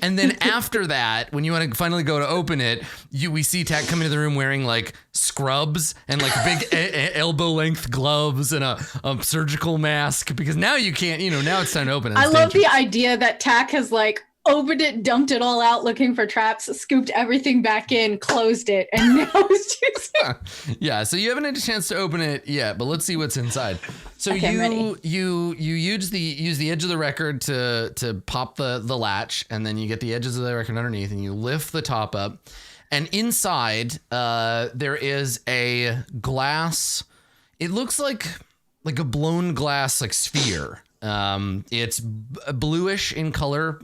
And then after that, when you want to finally go to open it, we see Tack come into the room wearing like scrubs and like big elbow length gloves and a surgical mask, because now you can't, now it's time to open it. I love the idea that Tack has like opened it, dumped it all out, looking for traps, scooped everything back in, closed it, and now it's just yeah. So you haven't had a chance to open it yet, but let's see what's inside. So okay, you use the edge of the record to pop the latch, and then you get the edges of the record underneath, and you lift the top up, and inside there is a glass. It looks like a blown glass like sphere. It's bluish in color,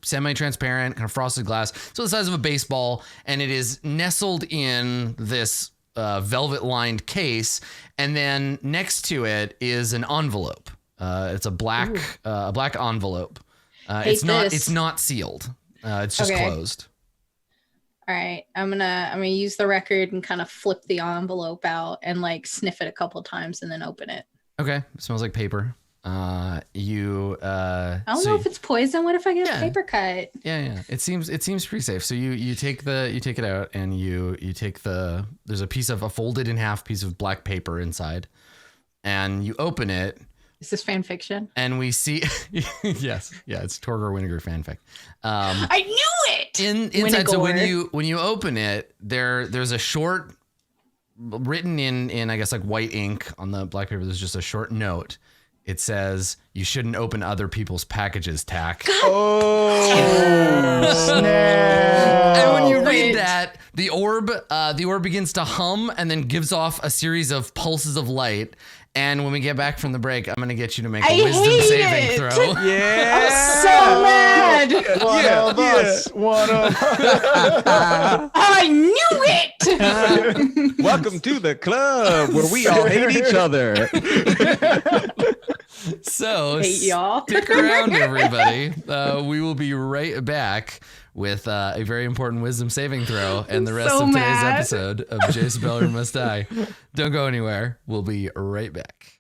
semi-transparent, kind of frosted glass. So the size of a baseball, and it is nestled in this velvet-lined case. And then next to it is an envelope. It's a black envelope. It's not sealed. It's just closed. All right, I'm gonna use the record and kind of flip the envelope out and like sniff it a couple times and then open it. Okay, it smells like paper. I don't know if it's poison. What if I get a paper cut? Yeah. It seems pretty safe. So you take it out, and you take there's a folded in half piece of black paper inside, and you open it. Is this fan fiction? And we see yes. Yeah, it's Torgor Winnegar fanfic. I knew it. Inside, so when you open it, there's a short written in I guess like white ink on the black paper. There's just a short note. It says, "You shouldn't open other people's packages, Tack." Oh, snap. And when you read that, the orb begins to hum and then gives off a series of pulses of light. And when we get back from the break, I'm going to get you to make a wisdom saving throw. Yeah. I'm so mad. One of us. I knew it. Welcome to the club where we all hate each other. So hate y'all. Stick around, everybody. We will be right back with a very important wisdom saving throw and the rest of today's episode of Jace Beleren Must Die. Don't go anywhere. We'll be right back.